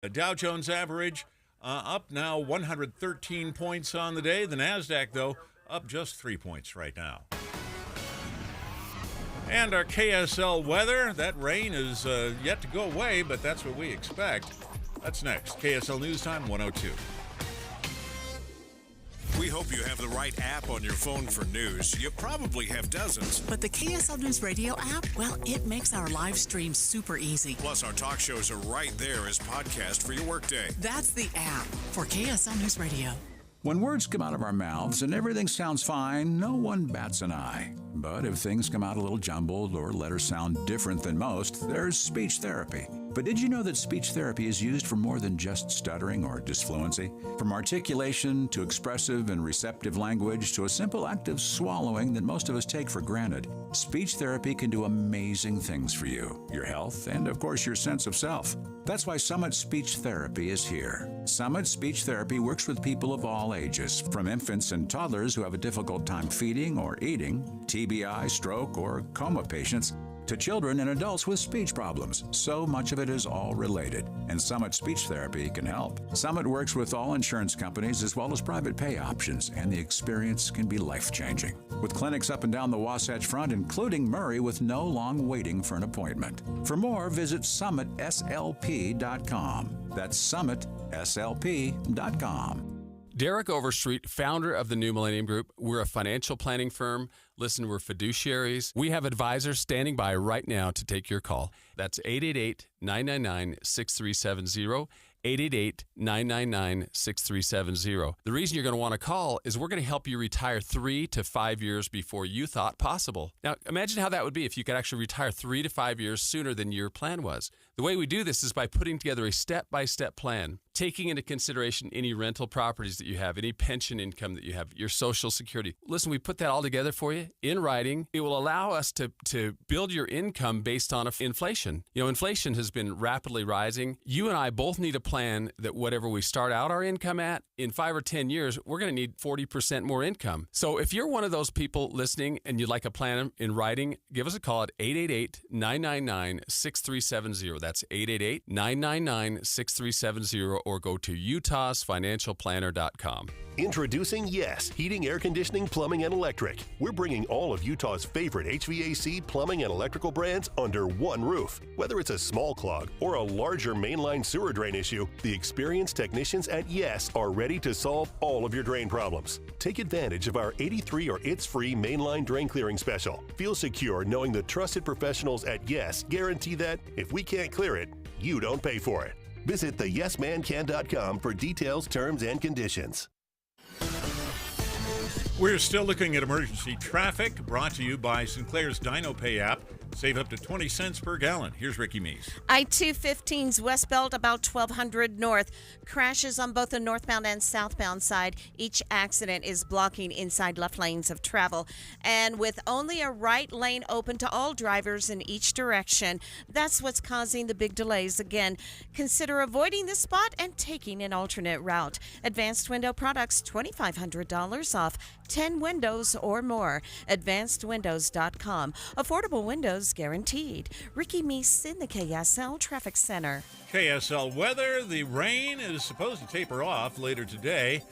The Dow Jones average up now 113 points on the day. The NASDAQ, though, up just 3 points right now. And our KSL weather, that rain is yet to go away, but that's what we expect. That's next. KSL News Time 102. We hope you have the right app on your phone for news. You probably have dozens. But the KSL News Radio app, well, it makes our live stream super easy. Plus, our talk shows are right there as podcast for your workday. That's the app for KSL News Radio. When words come out of our mouths and everything sounds fine, no one bats an eye. But if things come out a little jumbled or letters sound different than most, there's speech therapy. But did you know that speech therapy is used for more than just stuttering or disfluency? From articulation to expressive and receptive language to a simple act of swallowing that most of us take for granted, speech therapy can do amazing things for you, your health, and of course your sense of self. That's why Summit Speech Therapy is here. Summit Speech Therapy works with people of all ages, from infants and toddlers who have a difficult time feeding or eating, TBI, stroke, or coma patients, to children and adults with speech problems. So much of it is all related, and Summit Speech Therapy can help. Summit works with all insurance companies as well as private pay options, and the experience can be life-changing. With clinics up and down the Wasatch Front, including Murray, with no long waiting for an appointment. For more, visit summitslp.com. That's summitslp.com. Derek Overstreet, founder of the New Millennium Group. We're a financial planning firm. Listen, we're fiduciaries. We have advisors standing by right now to take your call. That's 888-999-6370. 888-999-6370. The reason you're going to want to call is we're going to help you retire 3 to 5 years before you thought possible. Now, imagine how that would be if you could actually retire 3 to 5 years sooner than your plan was. The way we do this is by putting together a step-by-step plan, taking into consideration any rental properties that you have, any pension income that you have, your Social Security. Listen, we put that all together for you in writing. It will allow us to build your income based on inflation. You know, inflation has been rapidly rising. You and I both need a plan that whatever we start out our income at, in 5 or 10 years, we're going to need 40% more income. So if you're one of those people listening and you'd like a plan in writing, give us a call at 888-999-6370. That's 888-999-6370, or go to utahsfinancialplanner.com. Introducing Yes Heating, Air Conditioning, Plumbing, and Electric. We're bringing all of Utah's favorite HVAC, plumbing, and electrical brands under one roof. Whether it's a small clog or a larger mainline sewer drain issue, the experienced technicians at Yes are ready to solve all of your drain problems. Take advantage of our 83 or It's Free mainline drain clearing special. Feel secure knowing the trusted professionals at Yes guarantee that if we can't clear it, you don't pay for it. Visit theyesmancan.com for details, terms, and conditions. We're still looking at emergency traffic, brought to you by Sinclair's DinoPay app. Save up to 20 cents per gallon. Here's Ricky Meese. I-215's westbound about 1200 north. Crashes on both the northbound and southbound side. Each accident is blocking inside left lanes of travel. And with only a right lane open to all drivers in each direction, that's what's causing the big delays. Again, consider avoiding this spot and taking an alternate route. Advanced Window Products, $2,500 off. 10 windows or more. AdvancedWindows.com. Affordable windows guaranteed. Ricky Meese in the KSL Traffic Center. KSL weather. The rain is supposed to taper off later today,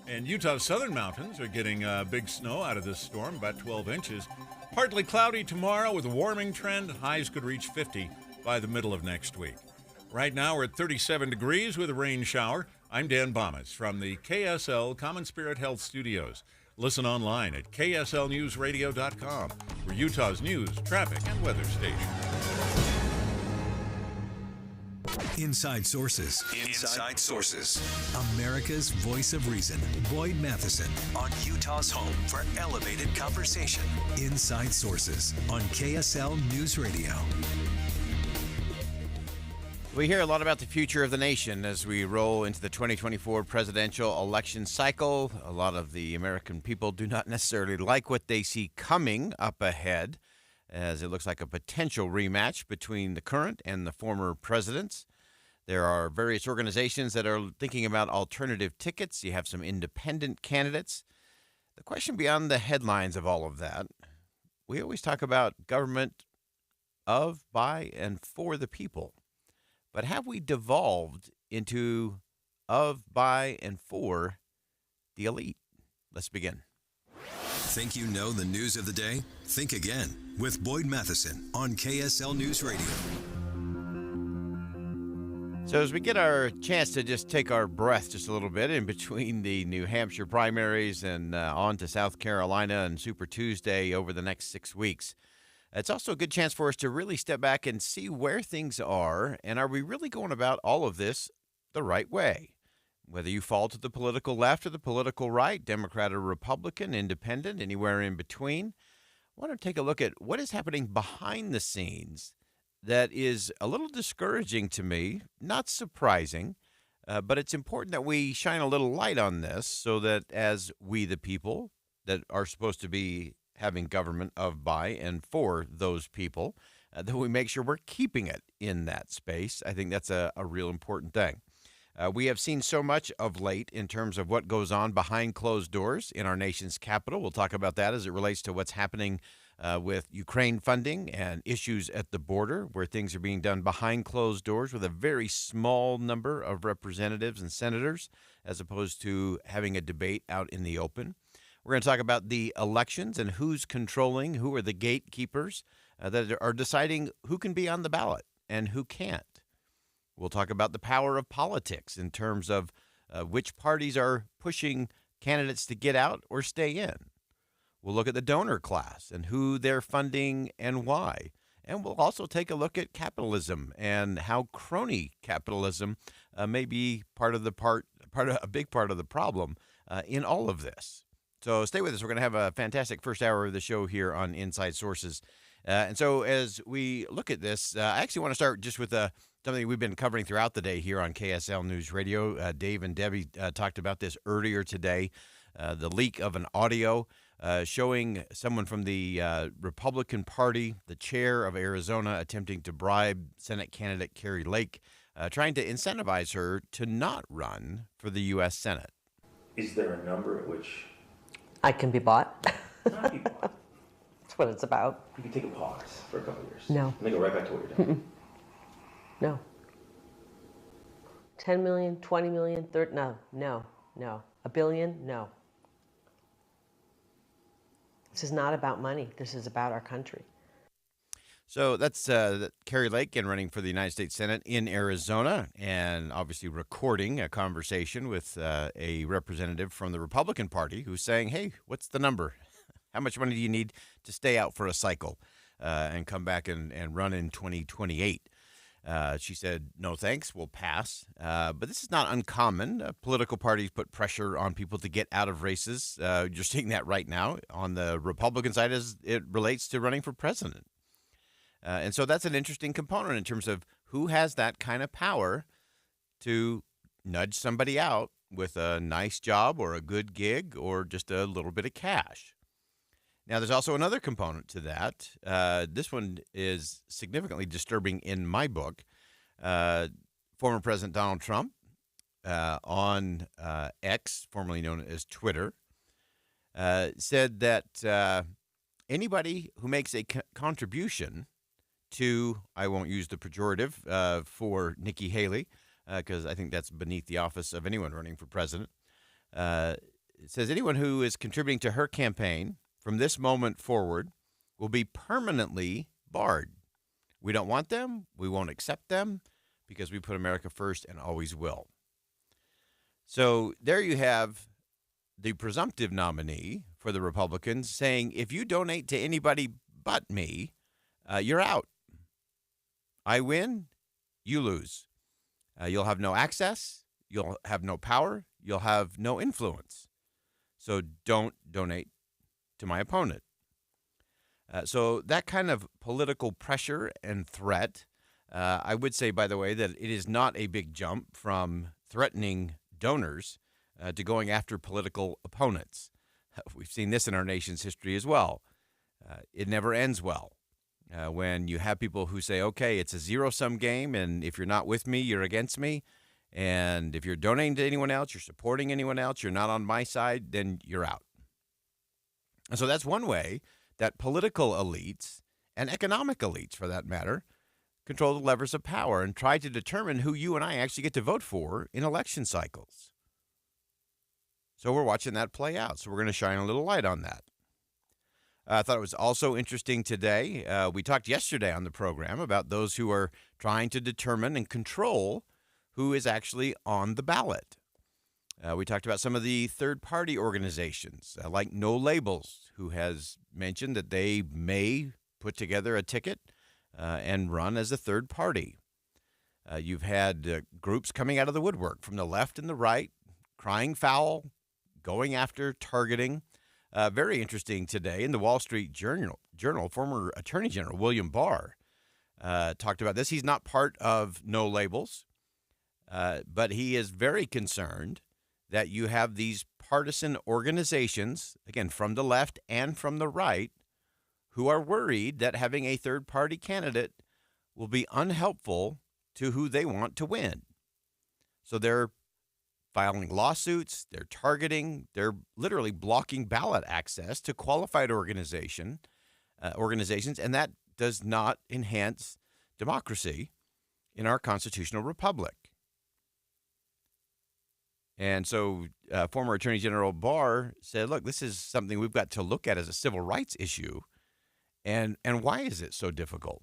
and Utah's southern mountains are getting big snow out of this storm, about 12 inches. Partly cloudy tomorrow with a warming trend. Highs could reach 50 by the middle of next week. Right now we're at 37 degrees with a rain shower. I'm Dan Bomas from the KSL Common Spirit Health Studios. Listen online at kslnewsradio.com for Utah's news, traffic, and weather station. Inside Sources. Inside Sources. America's voice of reason. Boyd Matheson on Utah's home for elevated conversation. Inside Sources on KSL News Radio. We hear a lot about the future of the nation as we roll into the 2024 presidential election cycle. A lot of the American people do not necessarily like what they see coming up ahead, as it looks like a potential rematch between the current and the former presidents. There are various organizations that are thinking about alternative tickets. You have some independent candidates. The question beyond the headlines of all of that, we always talk about government of, by, and for the people. But have we devolved into, of, by, and for the elite. Let's begin. Think you know the news of the day? Think again with Boyd Matheson on KSL News Radio. So as we get our chance to just take our breath just a little bit in between the New Hampshire primaries and on to South Carolina and Super Tuesday over the next 6 weeks, it's also a good chance for us to really step back and see where things are, and are we really going about all of this the right way? Whether you fall to the political left or the political right, Democrat or Republican, independent, anywhere in between, I want to take a look at what is happening behind the scenes that is a little discouraging to me, not surprising, but it's important that we shine a little light on this so that as we, the people that are supposed to be having government of, by, and for those people, that we make sure we're keeping it in that space. I think that's a real important thing. We have seen so much of late in terms of what goes on behind closed doors in our nation's capital. We'll talk about that as it relates to what's happening with Ukraine funding and issues at the border, where things are being done behind closed doors with a very small number of representatives and senators, as opposed to having a debate out in the open. We're going to talk about the elections and who's controlling, who are the gatekeepers that are deciding who can be on the ballot and who can't. We'll talk about the power of politics in terms of which parties are pushing candidates to get out or stay in. We'll look at the donor class and who they're funding and why. And we'll also take a look at capitalism and how crony capitalism may be a big part of the problem in all of this. So stay with us. We're going to have a fantastic first hour of the show here on Inside Sources. And so as we look at this, I actually want to start just with something we've been covering throughout the day here on KSL News Radio. Dave and Debbie talked about this earlier today, the leak of an audio showing someone from the Republican Party, the chair of Arizona, attempting to bribe Senate candidate Kari Lake, trying to incentivize her to not run for the U.S. Senate. Is there a number at which I can be bought? not be bought? That's what it's about. You can take a pause for a couple of years. No. And then go right back to what you're doing. No. 10 million, 20 million, 30, no. A billion, no. This is not about money. This is about our country. So that's Kari Lake and running for the United States Senate in Arizona, and obviously recording a conversation with a representative from the Republican Party who's saying, hey, what's the number? How much money do you need to stay out for a cycle and come back and run in 2028? She said, no thanks, we'll pass. But this is not uncommon. Political parties put pressure on people to get out of races. You're seeing that right now on the Republican side as it relates to running for president. And so that's an interesting component in terms of who has that kind of power to nudge somebody out with a nice job or a good gig or just a little bit of cash. Now, there's also another component to that. This one is significantly disturbing in my book. Former President Donald Trump on X, formerly known as Twitter, said that anybody who makes a contribution to, I won't use the pejorative for Nikki Haley, because I think that's beneath the office of anyone running for president. It says anyone who is contributing to her campaign from this moment forward will be permanently barred. We don't want them. We won't accept them because we put America first and always will. So there you have the presumptive nominee for the Republicans saying, if you donate to anybody but me, you're out. I win, you lose. You'll have no access. You'll have no power. You'll have no influence. So don't donate to my opponent. So that kind of political pressure and threat, I would say, by the way, that it is not a big jump from threatening donors to going after political opponents. We've seen this in our nation's history as well. It never ends well. When you have people who say, okay, it's a zero-sum game, and if you're not with me, you're against me. And if you're donating to anyone else, you're supporting anyone else, you're not on my side, then you're out. And so that's one way that political elites and economic elites, for that matter, control the levers of power and try to determine who you and I actually get to vote for in election cycles. So we're watching that play out. So we're going to shine a little light on that. I thought it was also interesting today. We talked yesterday on the program about those who are trying to determine and control who is actually on the ballot. We talked about some of the third-party organizations like No Labels, who has mentioned that they may put together a ticket and run as a third party. You've had groups coming out of the woodwork from the left and the right, crying foul, going after, targeting. Very interesting today in the Wall Street Journal, former Attorney General William Barr talked about this. He's not part of No Labels, but he is very concerned that you have these partisan organizations, again, from the left and from the right, who are worried that having a third-party candidate will be unhelpful to who they want to win. So they're filing lawsuits, they're targeting, they're literally blocking ballot access to qualified organizations, and that does not enhance democracy in our constitutional republic. And so former Attorney General Barr said, look, this is something we've got to look at as a civil rights issue. And why is it so difficult?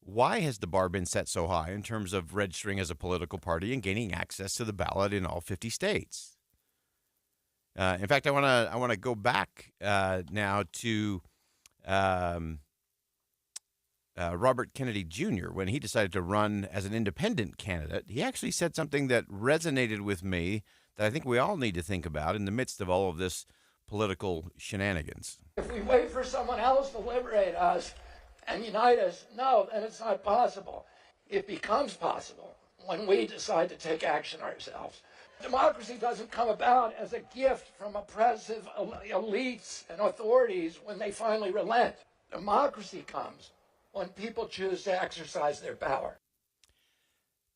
Why has the bar been set so high in terms of registering as a political party and gaining access to the ballot in all 50 states? In fact, I want to go back now to Robert Kennedy Jr. When he decided to run as an independent candidate. He actually said something that resonated with me that I think we all need to think about in the midst of all of this political shenanigans. If we wait for someone else to liberate us and unite us, no, then it's not possible. It becomes possible when we decide to take action ourselves. Democracy doesn't come about as a gift from oppressive elites and authorities when they finally relent. Democracy comes when people choose to exercise their power.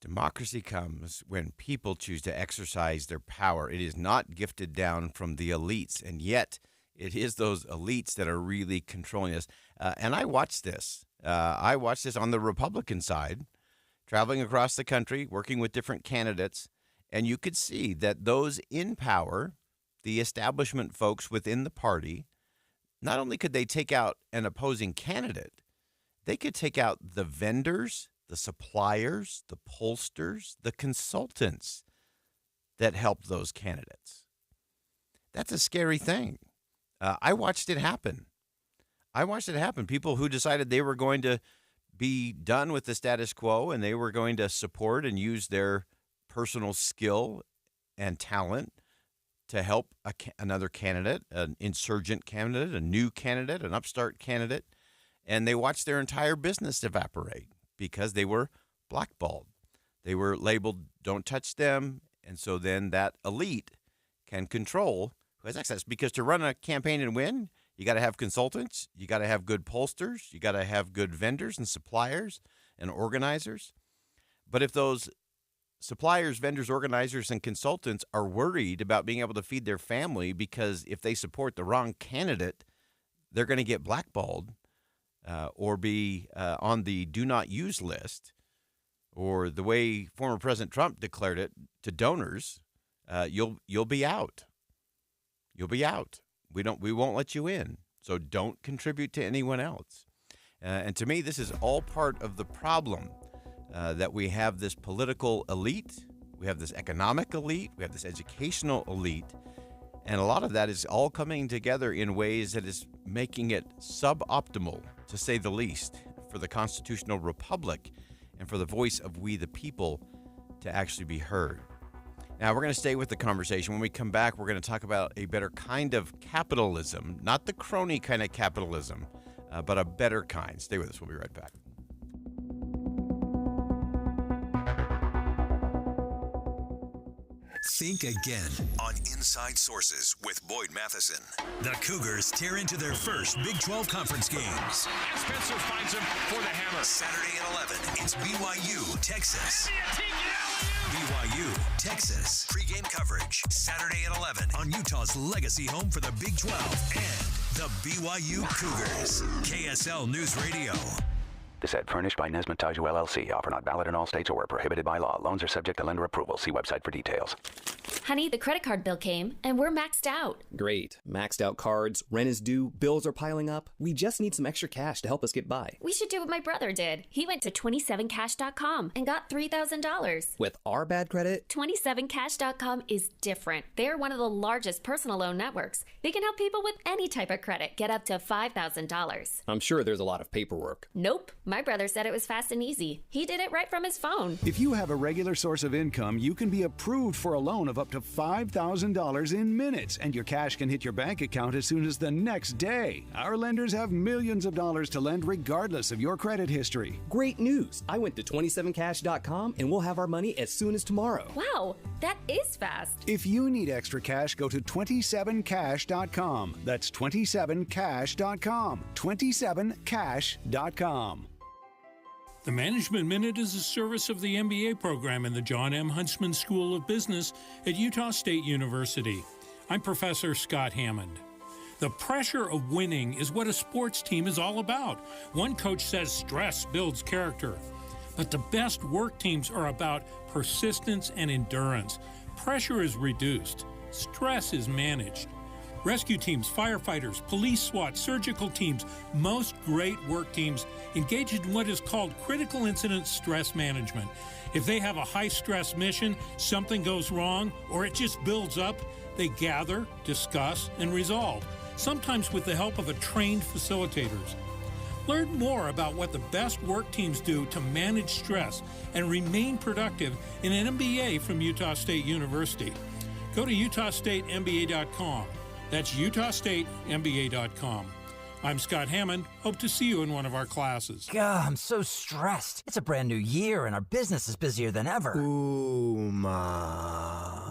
Democracy comes when people choose to exercise their power. It is not gifted down from the elites, and yet it is those elites that are really controlling us. And I watched this. I watched this on the Republican side, traveling across the country, working with different candidates, and you could see that those in power, the establishment folks within the party, not only could they take out an opposing candidate, they could take out the vendors, the suppliers, the pollsters, the consultants that helped those candidates. That's a scary thing. I watched it happen. People who decided they were going to be done with the status quo and they were going to support and use their personal skill and talent to help another candidate, an insurgent candidate, a new candidate, an upstart candidate, and they watched their entire business evaporate because they were blackballed. They were labeled, don't touch them, and so then that elite can control who has access. Because to run a campaign and win, you got to have consultants, you got to have good pollsters, you got to have good vendors and suppliers and organizers. But if those suppliers, vendors, organizers, and consultants are worried about being able to feed their family because if they support the wrong candidate, they're going to get blackballed or be on the do not use list, or the way former President Trump declared it to donors, you'll be out. You'll be out. We won't let you in. So don't contribute to anyone else. And to me, this is all part of the problem. That we have this political elite, we have this economic elite, we have this educational elite, and a lot of that is all coming together in ways that is making it suboptimal, to say the least, for the constitutional republic and for the voice of we the people to actually be heard. Now, we're going to stay with the conversation. When we come back, we're going to talk about a better kind of capitalism, not the crony kind of capitalism, but a better kind. Stay with us. We'll be right back. Think again on Inside Sources with Boyd Matheson. The Cougars tear into their first Big 12 conference games. Spencer finds him for the hammer. Saturday at 11, it's BYU, Texas. BYU, Texas. Pre-game coverage, Saturday at 11 on Utah's legacy home for the Big 12 and the BYU Cougars. KSL News Radio. This ad furnished by Nesmith Taju LLC. Offer not valid in all states or where prohibited by law. Loans are subject to lender approval. See website for details. Honey, the credit card bill came, and we're maxed out. Great. Maxed out cards, rent is due, bills are piling up. We just need some extra cash to help us get by. We should do what my brother did. He went to 27cash.com and got $3,000. With our bad credit? 27cash.com is different. They're one of the largest personal loan networks. They can help people with any type of credit get up to $5,000. I'm sure there's a lot of paperwork. Nope. My brother said it was fast and easy. He did it right from his phone. If you have a regular source of income, you can be approved for a loan of up to $5,000 in minutes, and your cash can hit your bank account as soon as the next day. Our lenders have millions of dollars to lend regardless of your credit history. Great news! I went to 27cash.com and we'll have our money as soon as tomorrow. Wow, that is fast. If you need extra cash, go to 27cash.com. That's 27cash.com. 27cash.com. The Management Minute is a service of the MBA program in the John M. Huntsman School of Business at Utah State University. I'm Professor Scott Hammond. The pressure of winning is what a sports team is all about. One coach says stress builds character. But the best work teams are about persistence and endurance. Pressure is reduced. Stress is managed. Rescue teams, firefighters, police SWAT, surgical teams, most great work teams engage in what is called critical incident stress management. If they have a high-stress mission, something goes wrong, or it just builds up, they gather, discuss, and resolve, sometimes with the help of a trained facilitators. Learn more about what the best work teams do to manage stress and remain productive in an MBA from Utah State University. Go to utahstatemba.com. That's utahstatemba.com. I'm Scott Hammond. Hope to see you in one of our classes. God, I'm so stressed. It's a brand new year and our business is busier than ever. Ooma.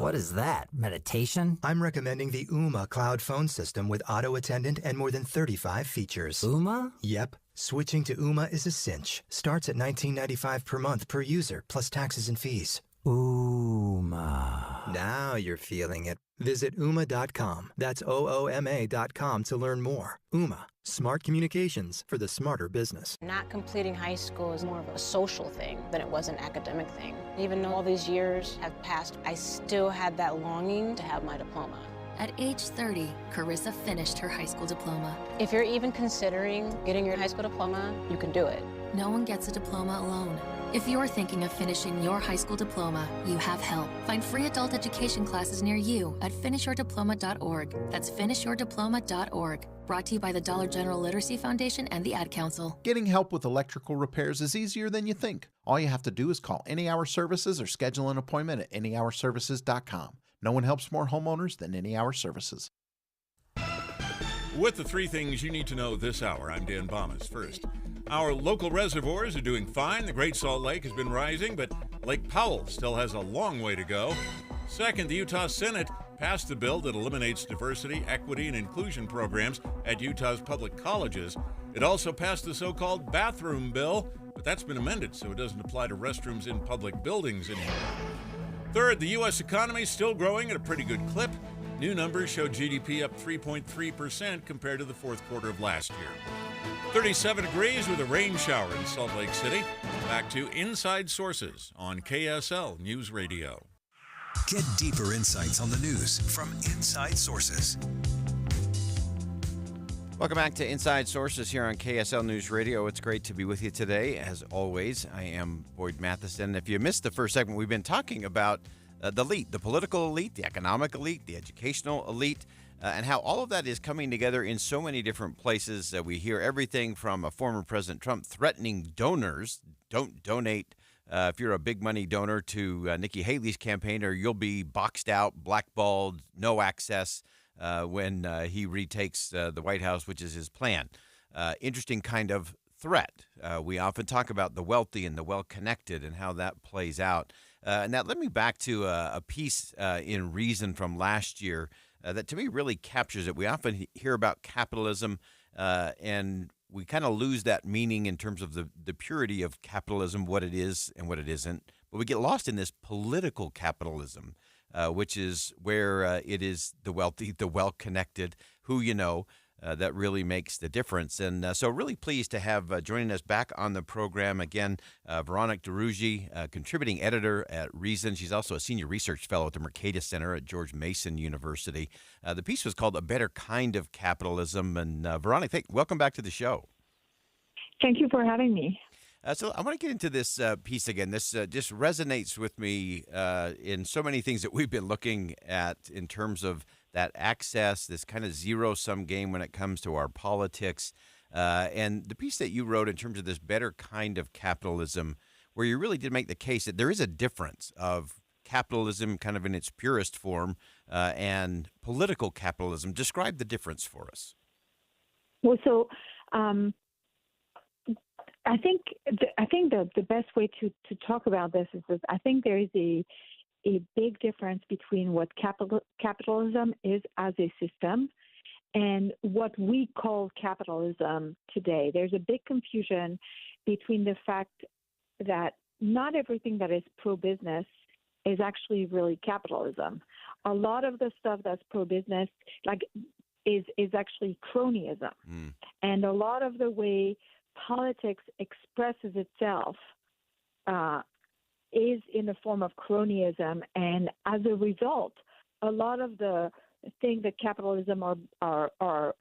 What is that? Meditation? I'm recommending the Ooma cloud phone system with auto attendant and more than 35 features. Ooma? Yep. Switching to Ooma is a cinch. Starts at $19.95 per month per user, plus taxes and fees. Ooma. Now you're feeling it. Visit Ooma.com. That's OOMA.com to learn more. Ooma. Smart communications for the smarter business. Not completing high school is more of a social thing than it was an academic thing. Even though all these years have passed, I still had that longing to have my diploma. At age 30, Carissa finished her high school diploma. If you're even considering getting your high school diploma, you can do it. No one gets a diploma alone. If you're thinking of finishing your high school diploma, you have help. Find free adult education classes near you at finishyourdiploma.org. That's finishyourdiploma.org. Brought to you by the Dollar General Literacy Foundation and the Ad Council. Getting help with electrical repairs is easier than you think. All you have to do is call Any Hour Services or schedule an appointment at anyhourservices.com. No one helps more homeowners than Any Hour Services. With the three things you need to know this hour, I'm Dan Bomas. First, our local reservoirs are doing fine. The Great Salt Lake has been rising, but Lake Powell still has a long way to go. Second, the Utah Senate passed the bill that eliminates diversity, equity, and inclusion programs at Utah's public colleges. It also passed the so-called bathroom bill, but that's been amended so it doesn't apply to restrooms in public buildings anymore. Third, the U.S. economy is still growing at a pretty good clip. New numbers show GDP up 3.3% compared to the fourth quarter of last year. 37 degrees with a rain shower in Salt Lake City. Back to Inside Sources on KSL News Radio. Get deeper insights on the news from Inside Sources. Welcome back to Inside Sources here on KSL News Radio. It's great to be with you today. As always, I am Boyd Matheson. If you missed the first segment, we've been talking about the elite, the political elite, the economic elite, the educational elite, and how all of that is coming together in so many different places. We hear everything from former President Trump threatening donors, don't donate if you're a big money donor to Nikki Haley's campaign, or you'll be boxed out, blackballed, no access when he retakes the White House, which is his plan. Interesting kind of threat. We often talk about the wealthy and the well-connected and how that plays out. And that led me back to a piece in Reason from last year that to me really captures it. We often hear about capitalism and we kind of lose that meaning in terms of the purity of capitalism, what it is and what it isn't. But we get lost in this political capitalism, which is where it is the wealthy, the well-connected, who you know, that really makes the difference. And so really pleased to have joining us back on the program again, Veronique Dorougis, contributing editor at Reason. She's also a senior research fellow at the Mercatus Center at George Mason University. The piece was called A Better Kind of Capitalism. And Veronique, welcome back to the show. Thank you for having me. So I want to get into this piece again. This just resonates with me in so many things that we've been looking at in terms of that access, this kind of zero-sum game when it comes to our politics. And the piece that you wrote in terms of this better kind of capitalism, where you really did make the case that there is a difference of capitalism kind of in its purest form and political capitalism. Describe the difference for us. Well, so I think the best way to talk about this is that I think there is a big difference between what capitalism is as a system and what we call capitalism today. There's a big confusion between the fact that not everything that is pro-business is actually really capitalism. A lot of the stuff that's pro-business is actually cronyism. And a lot of the way politics expresses itself is in the form of cronyism, and as a result, a lot of the things that capitalism are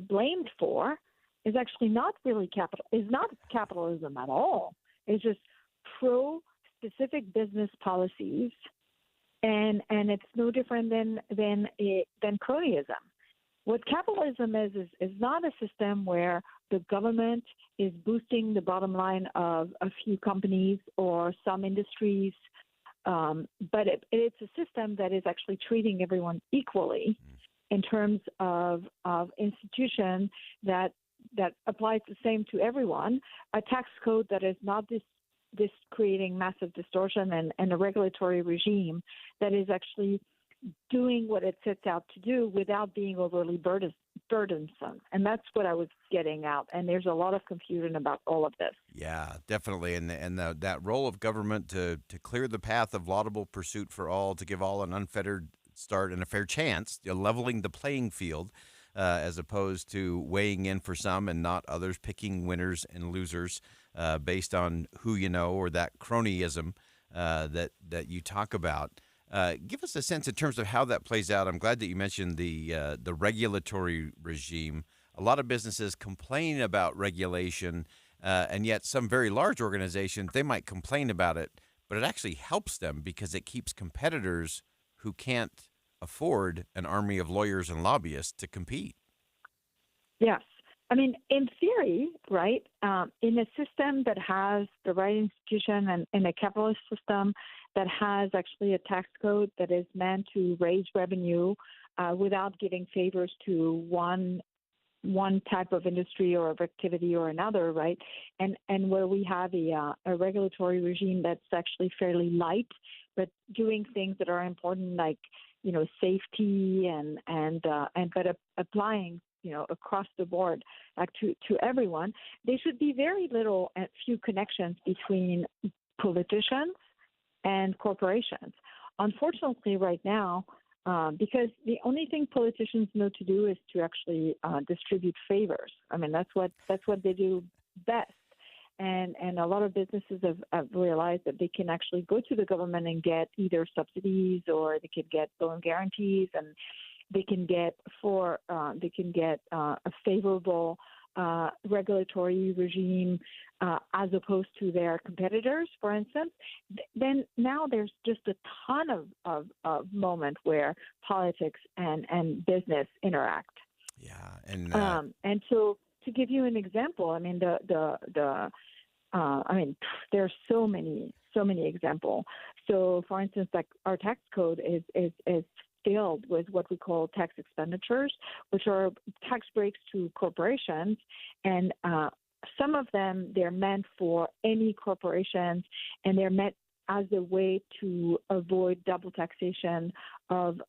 blamed for is actually not really capitalism at all. It's just pro-specific business policies, and it's no different than cronyism. What capitalism is not a system where the government is boosting the bottom line of a few companies or some industries, but it's a system that is actually treating everyone equally in terms of institution that applies the same to everyone, a tax code that is not this creating massive distortion, and a regulatory regime that is actually doing what it sets out to do without being overly burdensome. And that's what I was getting at. And there's a lot of confusion about all of this. Yeah, definitely. And that role of government to clear the path of laudable pursuit for all, to give all an unfettered start and a fair chance, leveling the playing field, as opposed to weighing in for some and not others, picking winners and losers based on who you know, or that cronyism that you talk about. Give us a sense in terms of how that plays out. I'm glad that you mentioned the regulatory regime. A lot of businesses complain about regulation, and yet some very large organizations, they might complain about it, but it actually helps them because it keeps competitors who can't afford an army of lawyers and lobbyists to compete. Yes. I mean, in theory, right, in a system that has the right institution and in a capitalist system that has actually a tax code that is meant to raise revenue without giving favors to one type of industry or of activity or another, right, and where we have a regulatory regime that's actually fairly light, but doing things that are important like, safety but applying across the board, like to everyone. There should be very little and few connections between politicians and corporations. Unfortunately, right now, because the only thing politicians know to do is to actually distribute favors. I mean, that's what they do best. And a lot of businesses have realized that they can actually go to the government and get either subsidies, or they can get loan guarantees, and they can get a favorable regulatory regime as opposed to their competitors, for instance. Then now there's just a ton of moment where politics and business interact. Yeah, and so to give you an example, I mean there's so many examples. So, for instance, like our tax code is filled with what we call tax expenditures, which are tax breaks to corporations, and some of them they're meant for any corporations, and they're meant as a way to avoid double taxation of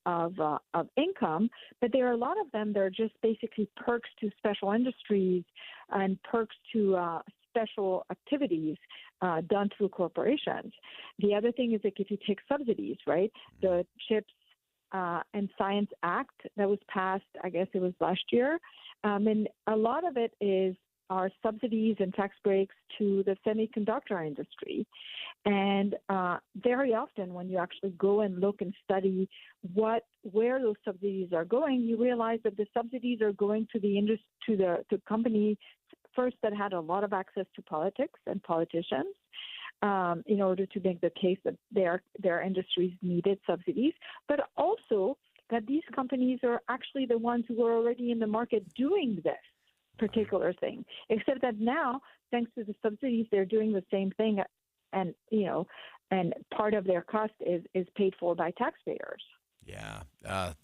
income. But there are a lot of them that are just basically perks to special industries and perks to special activities done through corporations. The other thing is, like, if you take subsidies, right, the CHIPS and Science Act that was passed, I guess it was last year. And a lot of it are subsidies and tax breaks to the semiconductor industry. And very often when you actually go and look and study where those subsidies are going, you realize that the subsidies are going to the company first that had a lot of access to politics and politicians in order to make the case that their industries needed subsidies, but also that these companies are actually the ones who are already in the market doing this particular thing, except that now, thanks to the subsidies, they're doing the same thing, and part of their cost is paid for by taxpayers. Yeah,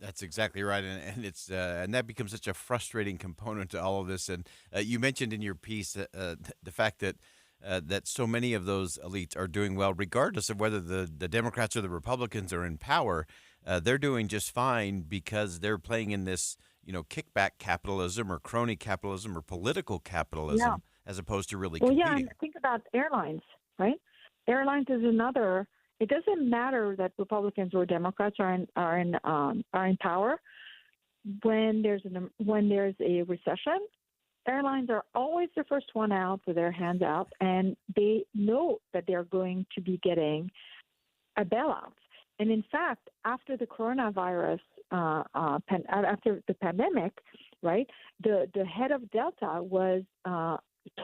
that's exactly right, and it's and that becomes such a frustrating component to all of this. And you mentioned in your piece the fact that that so many of those elites are doing well, regardless of whether the Democrats or the Republicans are in power. They're doing just fine because they're playing in this, kickback capitalism or crony capitalism or political capitalism, as opposed to really competing. Well, yeah, and think about airlines, right? Airlines is another. It doesn't matter that Republicans or Democrats are in power. When there's a recession, airlines are always the first one out with their hands out, and they know that they're going to be getting a bailout. And in fact, after the coronavirus, after the pandemic, right, the head of Delta was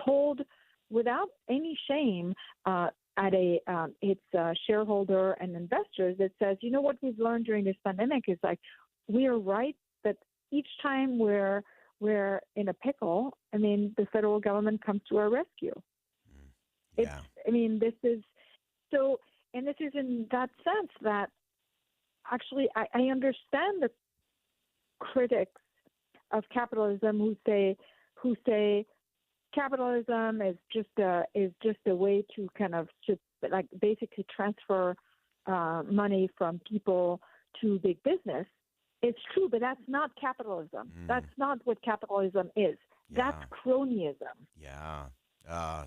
told without any shame at its shareholder and investors that says, what we've learned during this pandemic is we are right that each time we're in a pickle, the federal government comes to our rescue. Yeah. This is so. And this is in that sense that actually I understand the critics of capitalism who say capitalism is just a way to kind of basically transfer money from people to big business. It's true, but that's not capitalism. That's not what capitalism is. Yeah. That's cronyism. Yeah.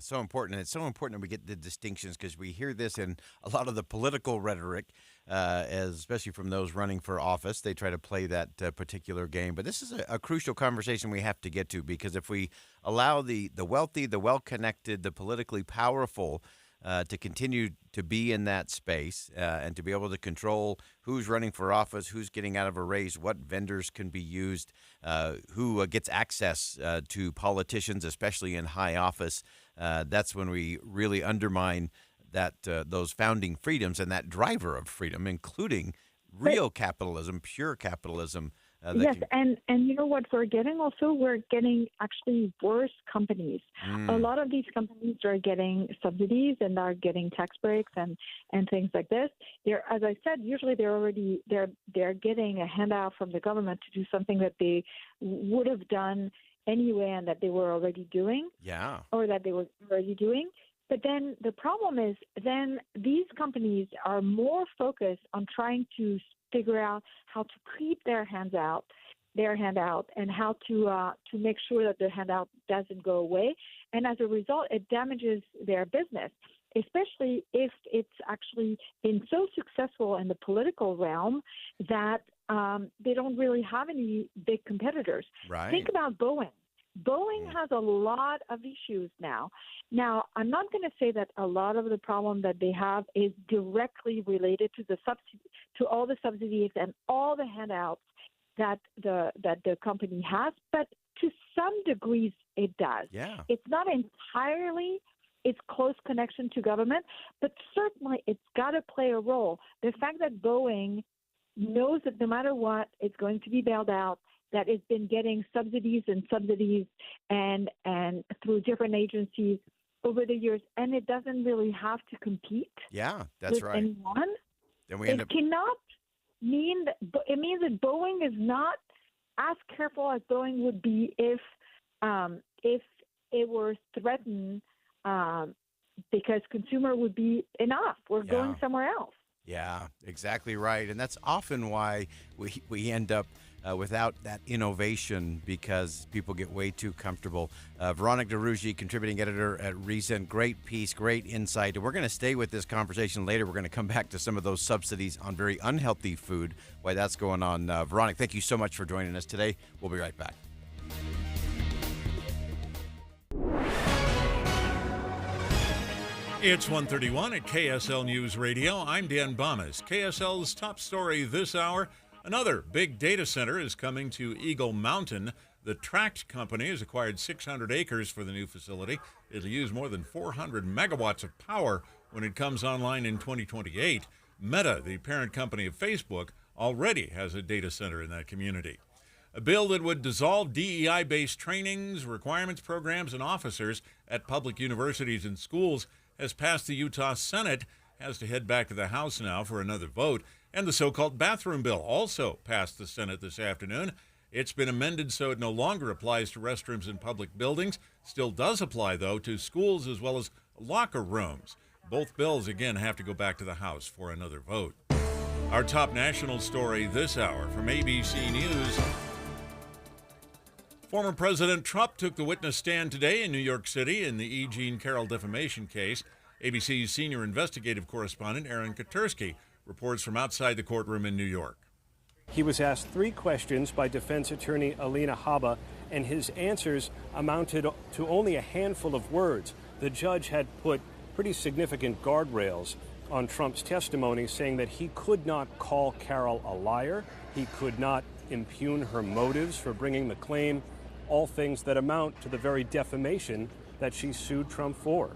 So important. And it's so important that we get the distinctions, because we hear this in a lot of the political rhetoric, especially from those running for office. They try to play that particular game. But this is a crucial conversation we have to get to, because if we allow the wealthy, the well-connected, the politically powerful to continue to be in that space and to be able to control who's running for office, who's getting out of a race, what vendors can be used, who gets access to politicians, especially in high office, that's when we really undermine those founding freedoms and that driver of freedom, including real capitalism, pure capitalism. Yes, and you know what we're getting also? We're getting actually worse companies. A lot of these companies are getting subsidies and are getting tax breaks and things like this. They're, as I said, usually they're getting a handout from the government to do something that they would have done anyway and that they were already doing. Yeah. Or that they were already doing. But then the problem is then these companies are more focused on trying to figure out how to keep their handout, and how to make sure that the handout doesn't go away. And as a result, it damages their business, especially if it's actually been so successful in the political realm that they don't really have any big competitors. Right. Think about Boeing. Boeing has a lot of issues now. Now, I'm not going to say that a lot of the problem that they have is directly related to to all the subsidies and all the handouts that the company has, but to some degrees it does. Yeah. It's not entirely its close connection to government, but certainly it's got to play a role. The fact that Boeing knows that no matter what, it's going to be bailed out, that it's been getting subsidies and through different agencies over the years, and it doesn't really have to compete. Yeah, that's with right. anyone. Then we end It up. cannot mean that it means that Boeing is not as careful as Boeing would be if it were threatened because consumer would be enough. We're going somewhere else. Yeah, exactly right. And that's often why we end up without that innovation because people get way too comfortable. Veronica DeRugy, contributing editor at Reason. Great piece, great insight. And we're going to stay with this conversation later. We're going to come back to some of those subsidies on very unhealthy food, why that's going on. Veronica, thank you so much for joining us today. We'll be right back. It's 1:31 at KSL News Radio. I'm Dan Bamas. KSL's top story this hour. Another big data center is coming to Eagle Mountain. The Tract Company has acquired 600 acres for the new facility. It'll use more than 400 megawatts of power when it comes online in 2028. Meta, the parent company of Facebook, already has a data center in that community. A bill that would dissolve DEI-based trainings, requirements, programs, and officers at public universities and schools has passed the Utah Senate, has to head back to the House now for another vote. And the so-called bathroom bill also passed the Senate this afternoon. It's been amended so it no longer applies to restrooms in public buildings. Still does apply, though, to schools as well as locker rooms. Both bills, again, have to go back to the House for another vote. Our top national story this hour from ABC News. Former President Trump took the witness stand today in New York City in the E. Jean Carroll defamation case. ABC's senior investigative correspondent Aaron Katersky reports from outside the courtroom in New York. He was asked 3 questions by defense attorney Alina Habba, and his answers amounted to only a handful of words. The judge had put pretty significant guardrails on Trump's testimony, saying that he could not call Carroll a liar, he could not impugn her motives for bringing the claim, all things that amount to the very defamation that she sued Trump for.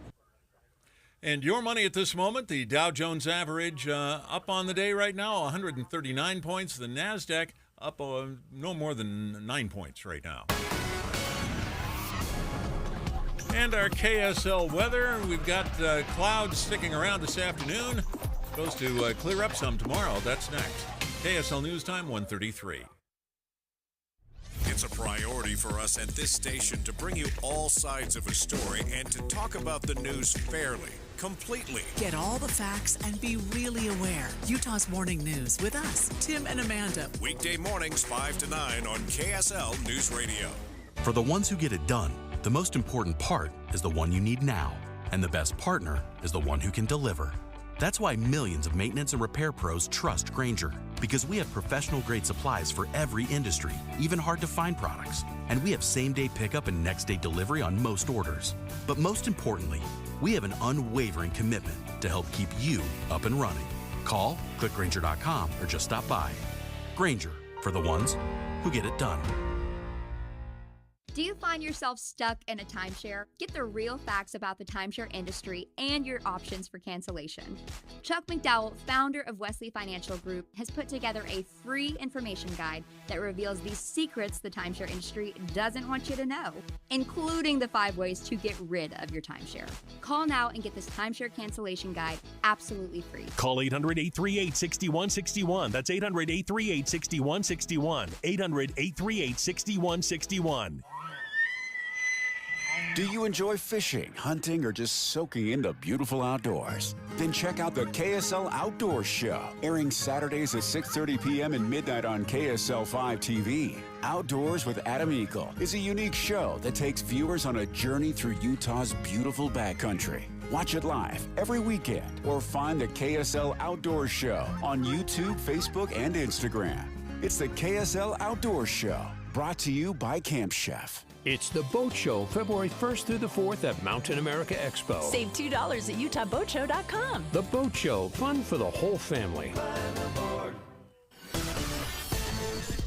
And your money at this moment, the Dow Jones average up on the day right now, 139 points. The NASDAQ up no more than 9 points right now. And our KSL weather, we've got clouds sticking around this afternoon. Supposed to clear up some tomorrow. That's next. KSL News Time, 1:33. It's a priority for us at this station to bring you all sides of a story and to talk about the news fairly, completely. Get all the facts and be really aware. Utah's Morning News with us, Tim and Amanda. Weekday mornings 5 to 9 on KSL News Radio. For the ones who get it done, the most important part is the one you need now. And the best partner is the one who can deliver. That's why millions of maintenance and repair pros trust Grainger, because we have professional-grade supplies for every industry, even hard-to-find products. And we have same-day pickup and next-day delivery on most orders. But most importantly, we have an unwavering commitment to help keep you up and running. Call, click Grainger.com, or just stop by. Grainger, for the ones who get it done. Do you find yourself stuck in a timeshare? Get the real facts about the timeshare industry and your options for cancellation. Chuck McDowell, founder of Wesley Financial Group, has put together a free information guide that reveals the secrets the timeshare industry doesn't want you to know, including the 5 ways to get rid of your timeshare. Call now and get this timeshare cancellation guide absolutely free. Call 800-838-6161. That's 800-838-6161. 800-838-6161. Do you enjoy fishing, hunting, or just soaking in the beautiful outdoors? Then check out the KSL Outdoors Show, airing Saturdays at 6:30 p.m. and midnight on KSL 5 TV. Outdoors with Adam Eagle is a unique show that takes viewers on a journey through Utah's beautiful backcountry. Watch it live every weekend or find the KSL Outdoors Show on YouTube, Facebook, and Instagram. It's the KSL Outdoors Show, brought to you by Camp Chef. It's the Boat Show, February 1st through the 4th at Mountain America Expo. Save $2 at UtahBoatShow.com. The Boat Show, fun for the whole family.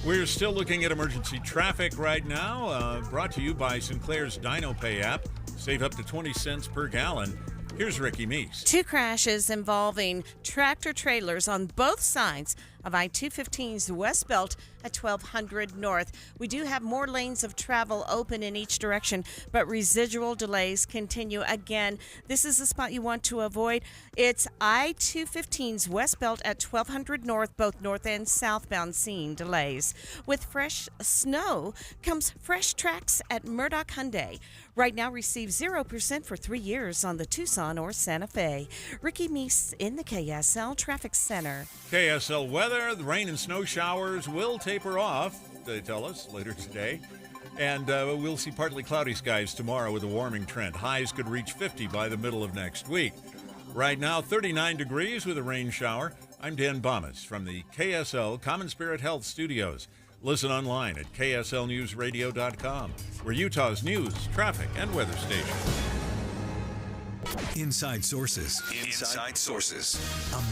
We're still looking at emergency traffic right now, brought to you by Sinclair's DinoPay app. Save up to 20 cents per gallon. Here's Ricky Meese. 2 crashes involving tractor trailers on both sides of I-215's West Belt at 1200 North. We do have more lanes of travel open in each direction, but residual delays continue. Again, this is the spot you want to avoid. It's I-215's West Belt at 1200 North, both north and southbound seeing delays. With fresh snow comes fresh tracks at Murdoch Hyundai. Right now, receive 0% for 3 years on the Tucson or Santa Fe. Ricky Meese in the KSL Traffic Center. KSL weather, the rain and snow showers will taper off, they tell us, later today. And we'll see partly cloudy skies tomorrow with a warming trend. Highs could reach 50 by the middle of next week. Right now, 39 degrees with a rain shower. I'm Dan Bomas from the KSL Common Spirit Health Studios. Listen online at kslnewsradio.com. We're Utah's news, traffic, and weather station. Inside Sources. Inside Sources.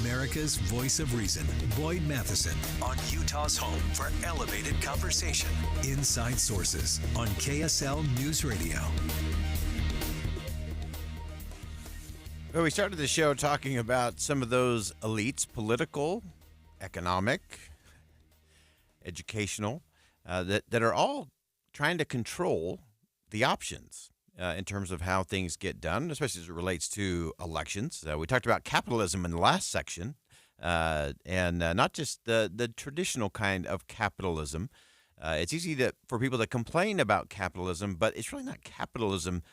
America's voice of reason. Boyd Matheson on Utah's home for elevated conversation. Inside Sources on KSL News Radio. Well, we started the show talking about some of those elites, political, economic, educational, that are all trying to control the options in terms of how things get done, especially as it relates to elections. We talked about capitalism in the last section, and not just the traditional kind of capitalism. It's easy for people to complain about capitalism, but it's really not capitalism.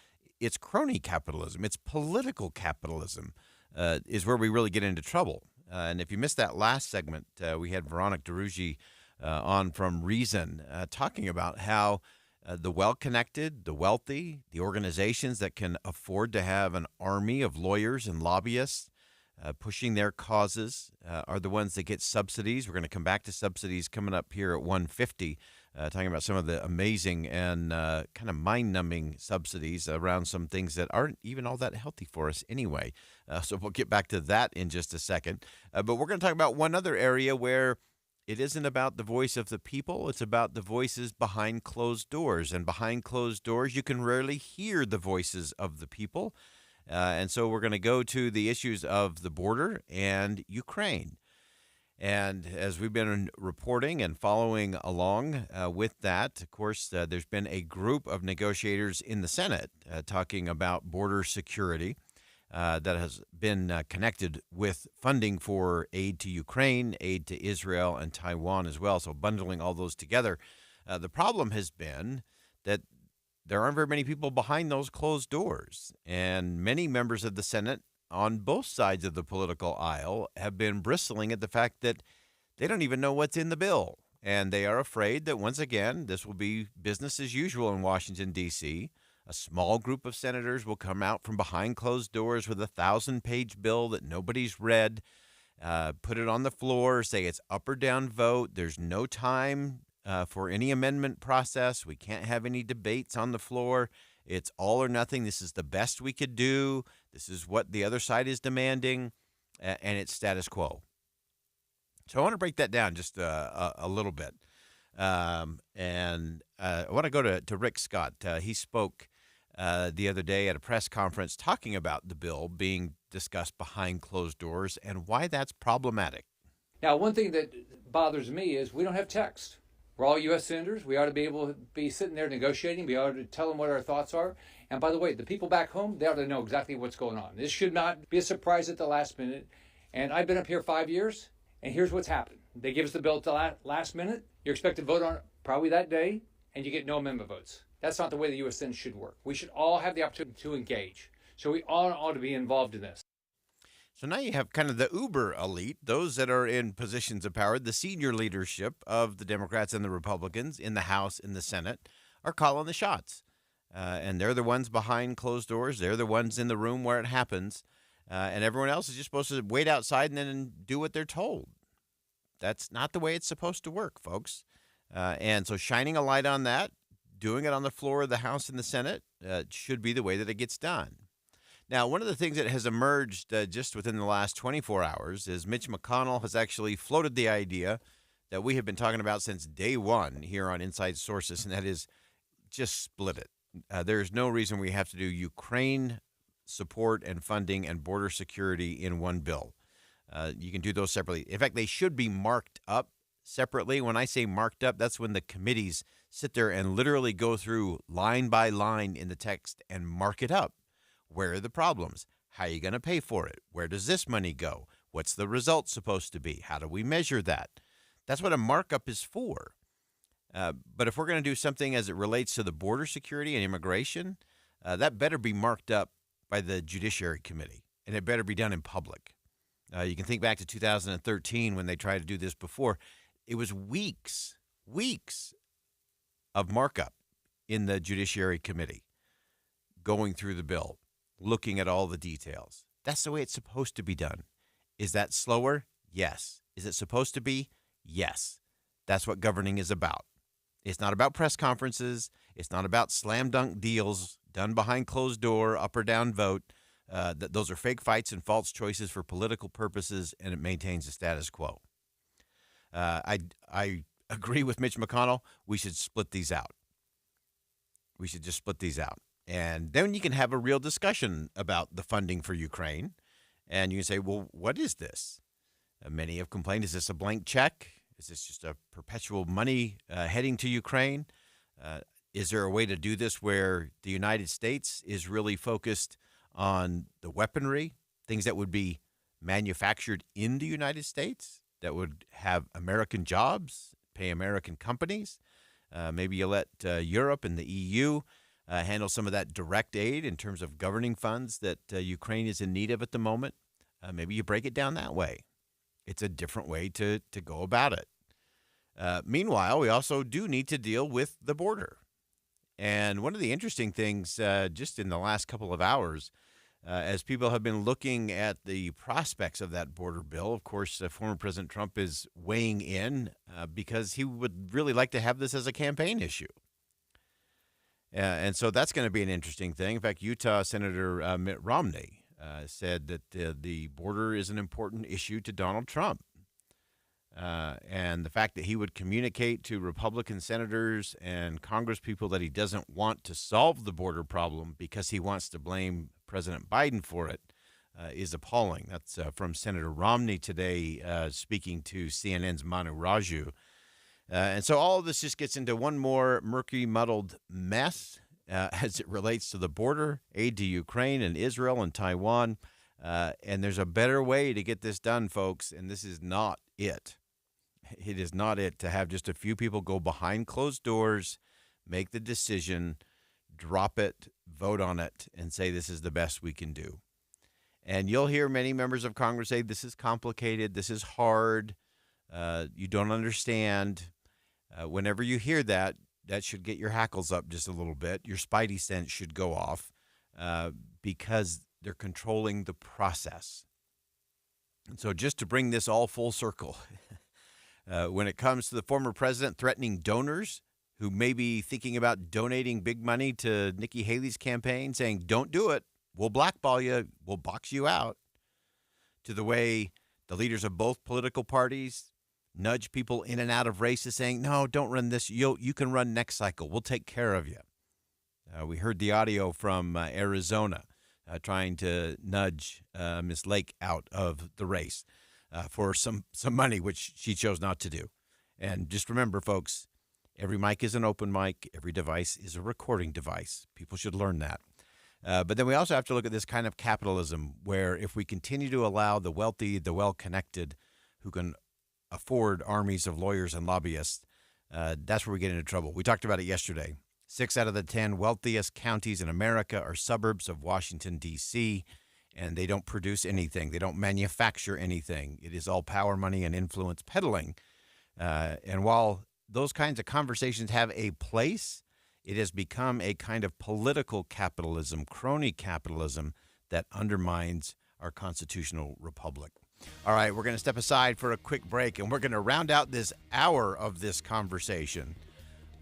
It's crony capitalism. It's political capitalism is where we really get into trouble. And if you missed that last segment, we had Veronica DeRugy on from Reason talking about how the well-connected, the wealthy, the organizations that can afford to have an army of lawyers and lobbyists pushing their causes are the ones that get subsidies. We're going to come back to subsidies coming up here at 1:50, talking about some of the amazing and kind of mind-numbing subsidies around some things that aren't even all that healthy for us anyway. So we'll get back to that in just a second. But we're going to talk about one other area where it isn't about the voice of the people. It's about the voices behind closed doors. And behind closed doors, you can rarely hear the voices of the people. And so we're going to go to the issues of the border and Ukraine. And as we've been reporting and following along with that, of course, there's been a group of negotiators in the Senate talking about border security. That has been connected with funding for aid to Ukraine, aid to Israel, and Taiwan as well. So bundling all those together. The problem has been that there aren't very many people behind those closed doors. And many members of the Senate on both sides of the political aisle have been bristling at the fact that they don't even know what's in the bill. And they are afraid that once again, this will be business as usual in Washington, D.C., a small group of senators will come out from behind closed doors with a 1,000-page bill that nobody's read, put it on the floor, say it's up or down vote. There's no time for any amendment process. We can't have any debates on the floor. It's all or nothing. This is the best we could do. This is what the other side is demanding, and it's status quo. So I want to break that down just a little bit. And I want to go to Rick Scott. He spoke the other day at a press conference talking about the bill being discussed behind closed doors and why that's problematic. Now, one thing that bothers me is we don't have text. We're all U.S. senators. We ought to be able to be sitting there negotiating. We ought to tell them what our thoughts are. And by the way, the people back home, they ought to know exactly what's going on. This should not be a surprise at the last minute. And I've been up here 5 years, and here's what's happened. They give us the bill at the last minute. You're expected to vote on it probably that day, and you get no amendment votes. That's not the way the U.S. Senate should work. We should all have the opportunity to engage. So we all ought to be involved in this. So now you have kind of the uber elite, those that are in positions of power, the senior leadership of the Democrats and the Republicans in the House and the Senate are calling the shots. And they're the ones behind closed doors. They're the ones in the room where it happens. And everyone else is just supposed to wait outside and then do what they're told. That's not the way it's supposed to work, folks. And so shining a light on that, doing it on the floor of the House and the Senate should be the way that it gets done. Now, one of the things that has emerged just within the last 24 hours is Mitch McConnell has actually floated the idea that we have been talking about since day one here on Inside Sources, and that is just split it. There's no reason we have to do Ukraine support and funding and border security in one bill. You can do those separately. In fact, they should be marked up separately. When I say marked up, that's when the committees sit there and literally go through line by line in the text and mark it up. Where are the problems? How are you going to pay for it? Where does this money go? What's the result supposed to be? How do we measure that? That's what a markup is for. But if we're going to do something as it relates to the border security and immigration, that better be marked up by the Judiciary Committee, and it better be done in public. You can think back to 2013 when they tried to do this before. It was weeks of markup in the Judiciary Committee, going through the bill, looking at all the details. That's the way it's supposed to be done. Is that slower? Yes. Is it supposed to be? Yes. That's what governing is about. It's not about press conferences. It's not about slam dunk deals done behind closed door, up or down vote. Those are fake fights and false choices for political purposes, and it maintains the status quo. I agree with Mitch McConnell. We should split these out. We should just split these out. And then you can have a real discussion about the funding for Ukraine. And you can say, well, what is this? Many have complained, is this a blank check? Is this just a perpetual money heading to Ukraine? Is there a way to do this where the United States is really focused on the weaponry, things that would be manufactured in the United States, that would have American jobs, pay American companies? Maybe you let Europe and the EU handle some of that direct aid in terms of governing funds that Ukraine is in need of at the moment. Maybe you break it down that way. It's a different way to go about it. Meanwhile, we also do need to deal with the border. And one of the interesting things just in the last couple of hours, as people have been looking at the prospects of that border bill, of course, former President Trump is weighing in because he would really like to have this as a campaign issue. And so that's going to be an interesting thing. In fact, Utah Senator Mitt Romney said that the border is an important issue to Donald Trump. And the fact that he would communicate to Republican senators and congresspeople that he doesn't want to solve the border problem because he wants to blame President Biden for it is appalling. That's from Senator Romney today speaking to CNN's Manu Raju. And so all of this just gets into one more murky, muddled mess as it relates to the border, aid to Ukraine and Israel and Taiwan. And there's a better way to get this done, folks, and this is not it. It is not it to have just a few people go behind closed doors, make the decision, drop it, vote on it, and say this is the best we can do. And you'll hear many members of Congress say this is complicated, this is hard, you don't understand. Whenever you hear that, that should get your hackles up just a little bit. Your spidey sense should go off because they're controlling the process. And so just to bring this all full circle, when it comes to the former president threatening donors who may be thinking about donating big money to Nikki Haley's campaign, saying, don't do it, we'll blackball you, we'll box you out, to the way the leaders of both political parties nudge people in and out of races saying, no, don't run this. You can run next cycle. We'll take care of you. We heard the audio from Arizona trying to nudge Ms. Lake out of the race for some money, which she chose not to do. And just remember, folks, every mic is an open mic. Every device is a recording device. People should learn that. But then we also have to look at this kind of capitalism where if we continue to allow the wealthy, the well-connected, who can afford armies of lawyers and lobbyists, that's where we get into trouble. We talked about it yesterday. 6 out of the 10 wealthiest counties in America are suburbs of Washington, D.C., and they don't produce anything. They don't manufacture anything. It is all power, money, and influence peddling. And while those kinds of conversations have a place, it has become a kind of political capitalism, crony capitalism, that undermines our constitutional republic. All right, we're going to step aside for a quick break, and we're going to round out this hour of this conversation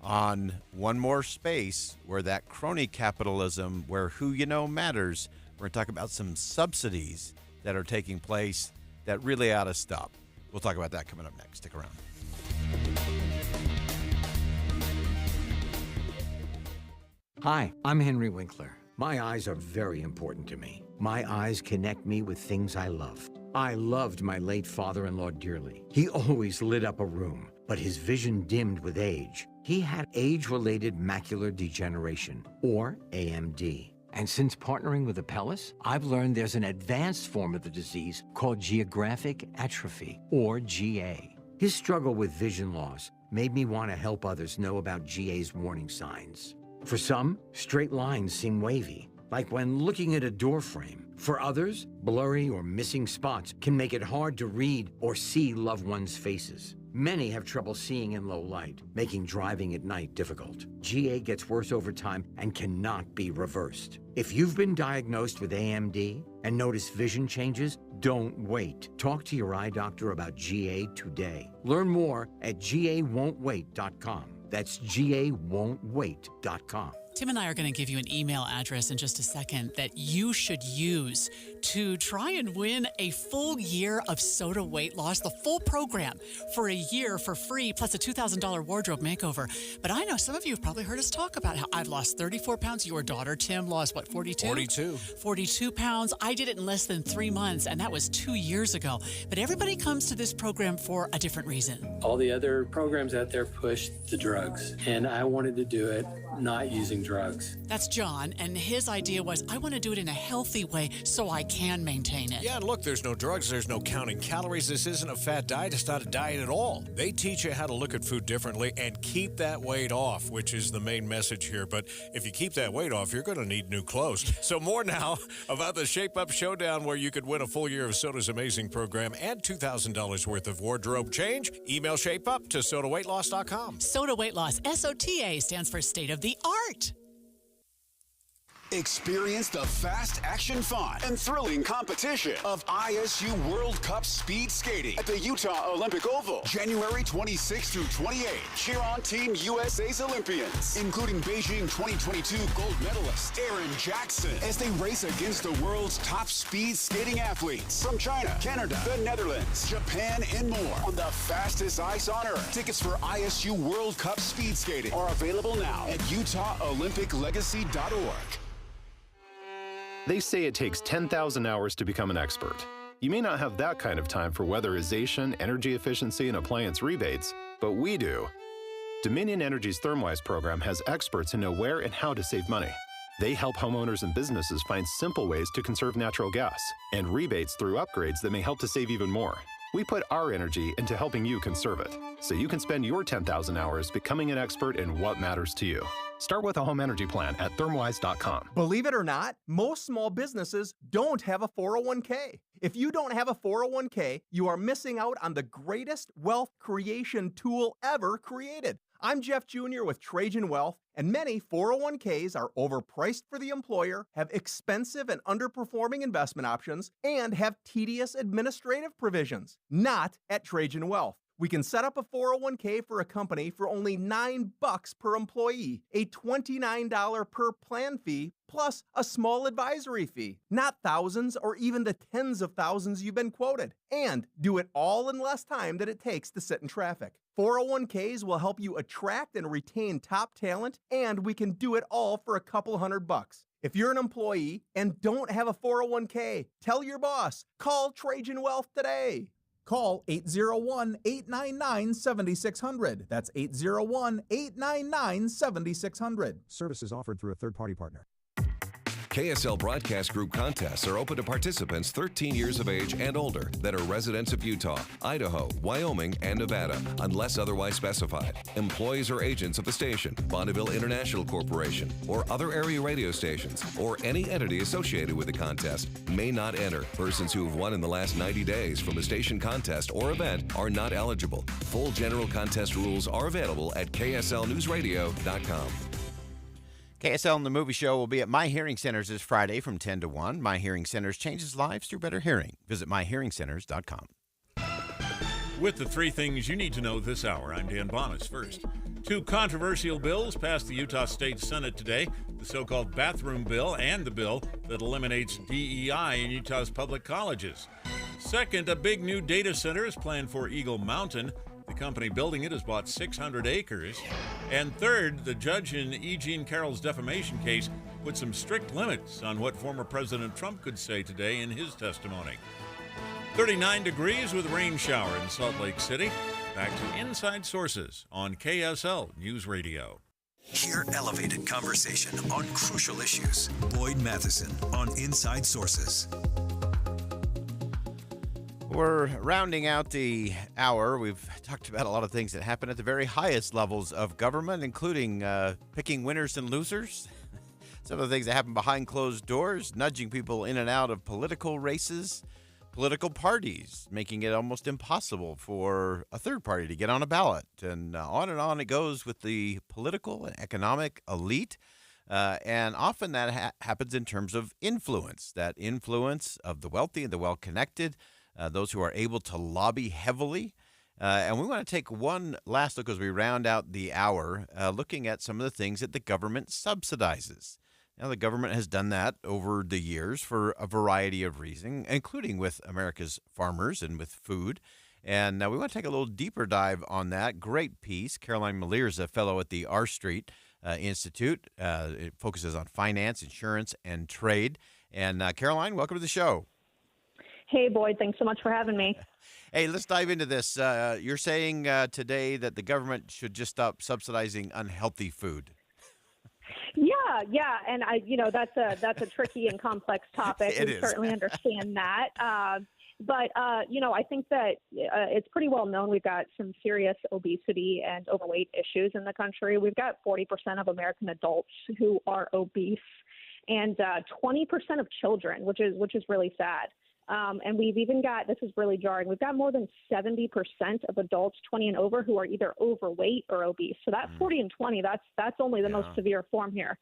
on one more space where that crony capitalism, where who you know matters. We're going to talk about some subsidies that are taking place that really ought to stop. We'll talk about that coming up next. Stick around. Hi, I'm Henry Winkler. My eyes are very important to me. My eyes connect me with things I love. I loved my late father-in-law dearly. He always lit up a room, but his vision dimmed with age. He had age-related macular degeneration, or AMD. And since partnering with Apellis, I've learned there's an advanced form of the disease called geographic atrophy, or GA. His struggle with vision loss made me want to help others know about GA's warning signs. For some, straight lines seem wavy, like when looking at a door frame. For others, blurry or missing spots can make it hard to read or see loved ones' faces. Many have trouble seeing in low light, making driving at night difficult. GA gets worse over time and cannot be reversed. If you've been diagnosed with AMD and notice vision changes, don't wait. Talk to your eye doctor about GA today. Learn more at GAWon'tWait.com. That's GAWon'tWait.com. Tim and I are going to give you an email address in just a second that you should use to try and win a full year of Soda weight loss, the full program for a year for free, plus a $2,000 wardrobe makeover. But I know some of you have probably heard us talk about how I've lost 34 pounds. Your daughter, Tim, lost, what, 42? 42 pounds. I did it in less than 3 months, and that was 2 years ago. But everybody comes to this program for a different reason. All the other programs out there push the drugs, and I wanted to do it not using drugs. That's John, and his idea was, I want to do it in a healthy way so I can maintain it. Yeah, and look, there's no drugs, there's no counting calories. This isn't a fat diet. It's not a diet at all. They teach you how to look at food differently and keep that weight off, which is the main message here. But if you keep that weight off, you're going to need new clothes. So more now about the Shape Up Showdown, where you could win a full year of Soda's amazing program and $2,000 worth of wardrobe change. Email ShapeUp to SodaWeightLoss.com. Soda Weight Loss, SOTA, stands for State of the Art. Experience the fast action fun and thrilling competition of ISU World Cup Speed Skating at the Utah Olympic Oval, January 26 through 28. Cheer on Team USA's Olympians, including Beijing 2022 gold medalist Aaron Jackson, as they race against the world's top speed skating athletes from China, Canada, the Netherlands, Japan, and more on the fastest ice on earth. Tickets for ISU World Cup Speed Skating are available now at UtahOlympicLegacy.org. They say it takes 10,000 hours to become an expert. You may not have that kind of time for weatherization, energy efficiency, and appliance rebates, but we do. Dominion Energy's ThermWise program has experts who know where and how to save money. They help homeowners and businesses find simple ways to conserve natural gas and rebates through upgrades that may help to save even more. We put our energy into helping you conserve it, so you can spend your 10,000 hours becoming an expert in what matters to you. Start with a home energy plan at thermwise.com. Believe it or not, most small businesses don't have a 401k. If you don't have a 401k, you are missing out on the greatest wealth creation tool ever created. I'm Jeff Jr. with Trajan Wealth, and many 401ks are overpriced for the employer, have expensive and underperforming investment options, and have tedious administrative provisions. Not at Trajan Wealth. We can set up a 401k for a company for only $9 per employee, a $29 per plan fee, plus a small advisory fee, not thousands or even the tens of thousands you've been quoted, and do it all in less time than it takes to sit in traffic. 401ks will help you attract and retain top talent, and we can do it all for a couple $100. If you're an employee and don't have a 401k, tell your boss. Call Trajan Wealth today. Call 801-899-7600. That's 801-899-7600. Services offered through a third-party partner. KSL Broadcast Group contests are open to participants 13 years of age and older that are residents of Utah, Idaho, Wyoming, and Nevada, unless otherwise specified. Employees or agents of the station, Bonneville International Corporation, or other area radio stations, or any entity associated with the contest may not enter. Persons who have won in the last 90 days from a station contest or event are not eligible. Full general contest rules are available at KSLNewsRadio.com. KSL and the Movie Show will be at My Hearing Centers this Friday from 10 to 1. My Hearing Centers changes lives through better hearing. Visit myhearingcenters.com. With the three things you need to know this hour, I'm Dan Bonas. First, two controversial bills passed the Utah State Senate today, the so-called bathroom bill and the bill that eliminates DEI in Utah's public colleges. Second, a big new data center is planned for Eagle Mountain. The company building it has bought 600 acres. And third, the judge in E. Jean Carroll's defamation case put some strict limits on what former President Trump could say today in his testimony. 39 degrees with a rain shower in Salt Lake City. Back to Inside Sources on KSL News Radio. Hear elevated conversation on crucial issues. Boyd Matheson on Inside Sources. We're rounding out the hour. We've talked about a lot of things that happen at the very highest levels of government, including picking winners and losers. Some of the things that happen behind closed doors, nudging people in and out of political races, political parties, making it almost impossible for a third party to get on a ballot. And on it goes with the political and economic elite. And often that happens in terms of influence, that influence of the wealthy and the well-connected, those who are able to lobby heavily. And we want to take one last look as we round out the hour, looking at some of the things that the government subsidizes. Now, the government has done that over the years for a variety of reasons, including with America's farmers and with food. And we want to take a little deeper dive on that. Great piece. Caroline Malier is a fellow at the R Street Institute. It focuses on finance, insurance, and trade. And Caroline, welcome to the show. Hey, Boyd. Thanks so much for having me. Hey, let's dive into this. You're saying today that the government should just stop subsidizing unhealthy food. Yeah, and that's a tricky and complex topic. We certainly understand that. But I think that it's pretty well known we've got some serious obesity and overweight issues in the country. We've got 40% of American adults who are obese, and 20% of children, which is really sad. And we've even got, this is really jarring, we've got more than 70% of adults 20 and over who are either overweight or obese. So that 40 and 20, that's only the most severe form here.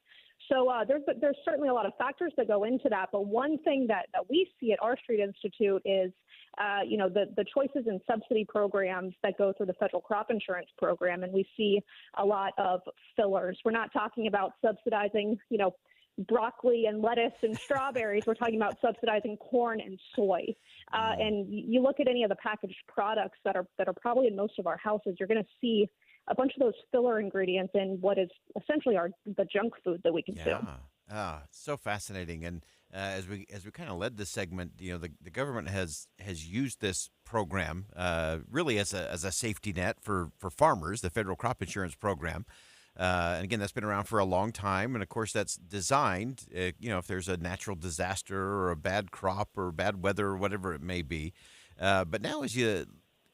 So there's certainly a lot of factors that go into that. But one thing that we see at R Street Institute is, the choices in subsidy programs that go through the federal crop insurance program. And we see a lot of fillers. We're not talking about subsidizing, broccoli and lettuce and strawberries. We're talking about subsidizing corn and soy. And you look at any of the packaged products that are probably in most of our houses, you're going to see a bunch of those filler ingredients in what is essentially the junk food that we consume. So fascinating. And as we kind of led this segment, the government has used this program really as a safety net for farmers, the federal crop insurance program. And again, that's been around for a long time. And of course, that's designed, if there's a natural disaster or a bad crop or bad weather or whatever it may be. But now as you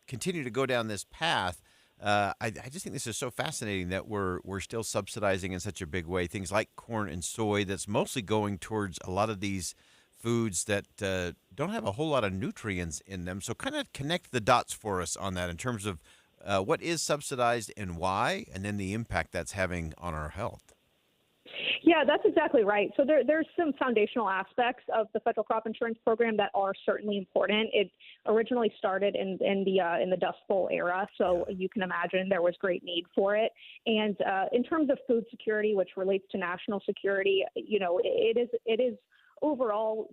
continue to go down this path, I just think this is so fascinating that we're still subsidizing in such a big way things like corn and soy that's mostly going towards a lot of these foods that don't have a whole lot of nutrients in them. So kind of connect the dots for us on that in terms of what is subsidized and why, and then the impact that's having on our health. Yeah, that's exactly right. So there's some foundational aspects of the federal crop insurance program that are certainly important. It originally started in the Dust Bowl era, so you can imagine there was great need for it. And in terms of food security, which relates to national security, it is overall,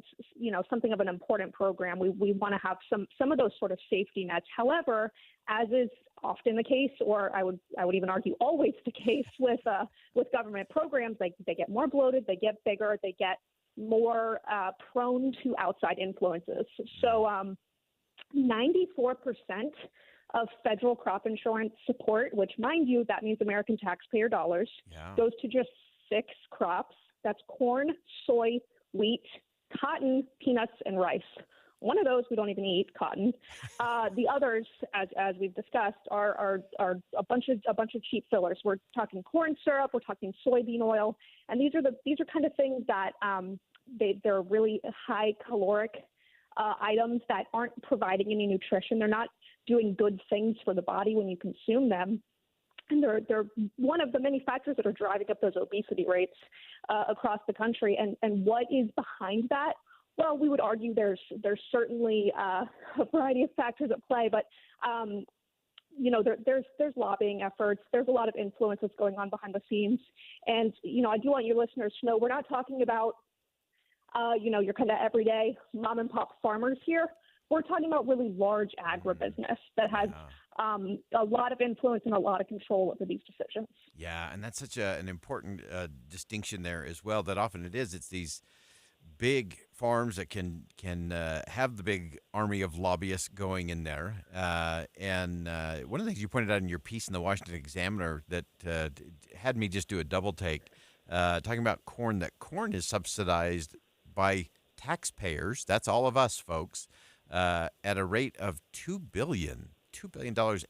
something of an important program. We want to have some of those sort of safety nets. However, as is often the case, or I would even argue always the case with government programs, they get more bloated, they get bigger, they get more prone to outside influences. So 94% of federal crop insurance support, which, mind you, that means American taxpayer dollars, goes to just 6 crops. That's corn, soy, wheat, cotton, peanuts, and rice. One of those we don't even eat, cotton. The others, as we've discussed, are a bunch of cheap fillers. We're talking corn syrup, we're talking soybean oil, and these are kind of things that they're really high caloric items that aren't providing any nutrition. They're not doing good things for the body when you consume them. And they're one of the many factors that are driving up those obesity rates across the country. And what is behind that? Well, we would argue there's certainly a variety of factors at play, but there's lobbying efforts. There's a lot of influence that's going on behind the scenes. And I do want your listeners to know we're not talking about your kind of everyday mom and pop farmers here. We're talking about really large agribusiness that has a lot of influence and a lot of control over these decisions. Yeah, and that's such an important distinction there as well, that often it's these big farms that can have the big army of lobbyists going in there. And one of the things you pointed out in your piece in the Washington Examiner that had me just do a double take, talking about corn, that corn is subsidized by taxpayers. That's all of us, folks. at a rate of $2 billion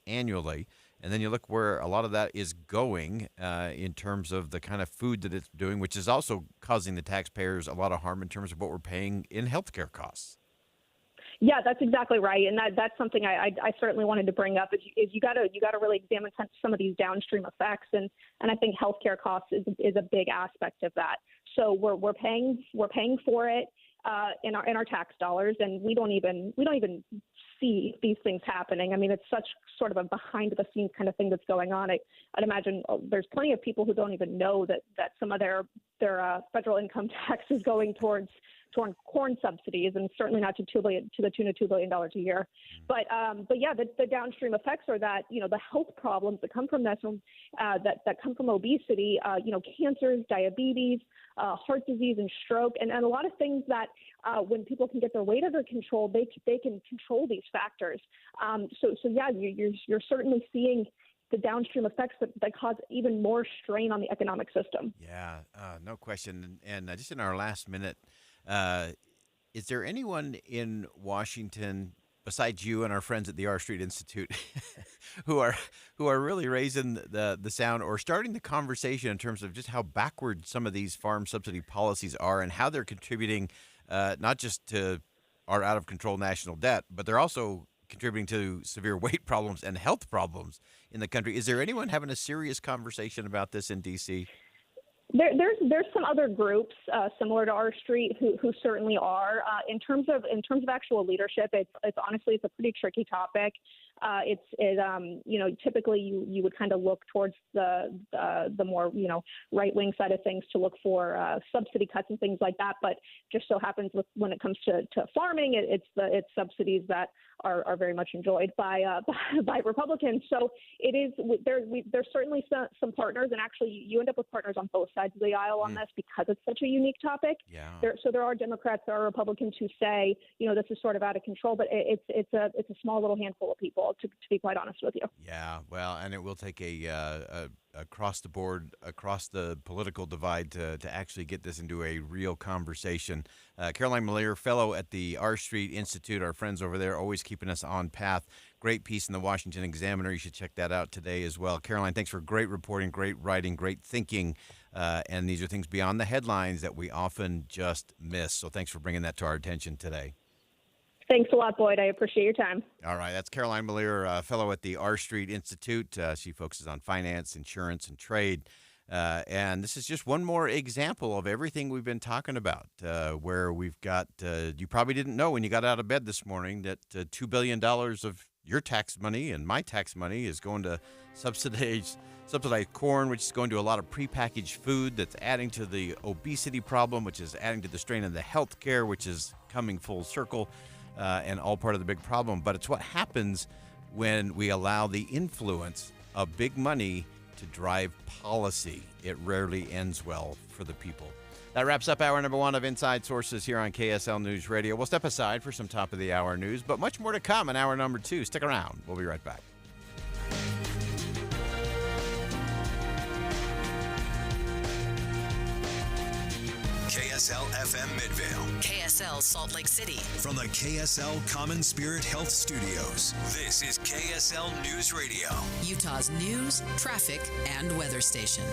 annually. And then you look where a lot of that is going in terms of the kind of food that it's doing, which is also causing the taxpayers a lot of harm in terms of what we're paying in healthcare costs. Yeah, that's exactly right, and that's something I certainly wanted to bring up. Is you got to really examine some of these downstream effects, and I think healthcare costs is a big aspect of that. So we're paying for it in our tax dollars, and we don't even see these things happening. I mean, it's such sort of a behind the scenes kind of thing that's going on. I'd imagine there's plenty of people who don't even know that some of their federal income tax is going towards corn subsidies, and certainly not to the tune of $2 billion a year. But yeah, the downstream effects are that, the health problems that come from this, that come from obesity, cancers, diabetes, heart disease, and stroke, and a lot of things that when people can get their weight under control, they can control these factors. So yeah, you're certainly seeing the downstream effects that cause even more strain on the economic system. Yeah, no question. And just in our last minute, is there anyone in Washington besides you and our friends at the R Street Institute who are really raising the sound or starting the conversation in terms of just how backward some of these farm subsidy policies are and how they're contributing not just to our out of control national debt, but they're also contributing to severe weight problems and health problems in the country? Is there anyone having a serious conversation about this in D.C.? There's some other groups similar to R Street who certainly are. In terms of actual leadership, it's honestly a pretty tricky topic. Typically you would kind of look towards the more right wing side of things to look for subsidy cuts and things like that. But just so happens when it comes to farming, it's subsidies that are very much enjoyed by Republicans. So it is there's certainly some partners, and actually you end up with partners on both sides of the aisle on this because it's such a unique topic. Yeah. There are Democrats, there are Republicans who say this is sort of out of control, but it's a small little handful of people to be quite honest with you. Yeah, well, and it will take a across the board, across the political divide to actually get this into a real conversation. Caroline Malier, fellow at the R Street Institute, our friends over there, always keeping us on path. Great piece in the Washington Examiner. You should check that out today as well. Caroline, thanks for great reporting, great writing, great thinking. And these are things beyond the headlines that we often just miss. So thanks for bringing that to our attention today. Thanks a lot, Boyd. I appreciate your time. All right. That's Caroline Malier, fellow at the R Street Institute. She focuses on finance, insurance, and trade. And this is just one more example of everything we've been talking about, where we've got, you probably didn't know when you got out of bed this morning that $2 billion of your tax money and my tax money is going to subsidize corn, which is going to a lot of prepackaged food that's adding to the obesity problem, which is adding to the strain of the health care, which is coming full circle. And all part of the big problem. But it's what happens when we allow the influence of big money to drive policy. It rarely ends well for the people. That wraps up hour number one of Inside Sources here on KSL News Radio. We'll step aside for some top of the hour news, but much more to come in hour number two. Stick around. We'll be right back. KSL FM Midvale. KSL Salt Lake City. From the KSL Common Spirit Health Studios, this is KSL News Radio. Utah's news, traffic, and weather station.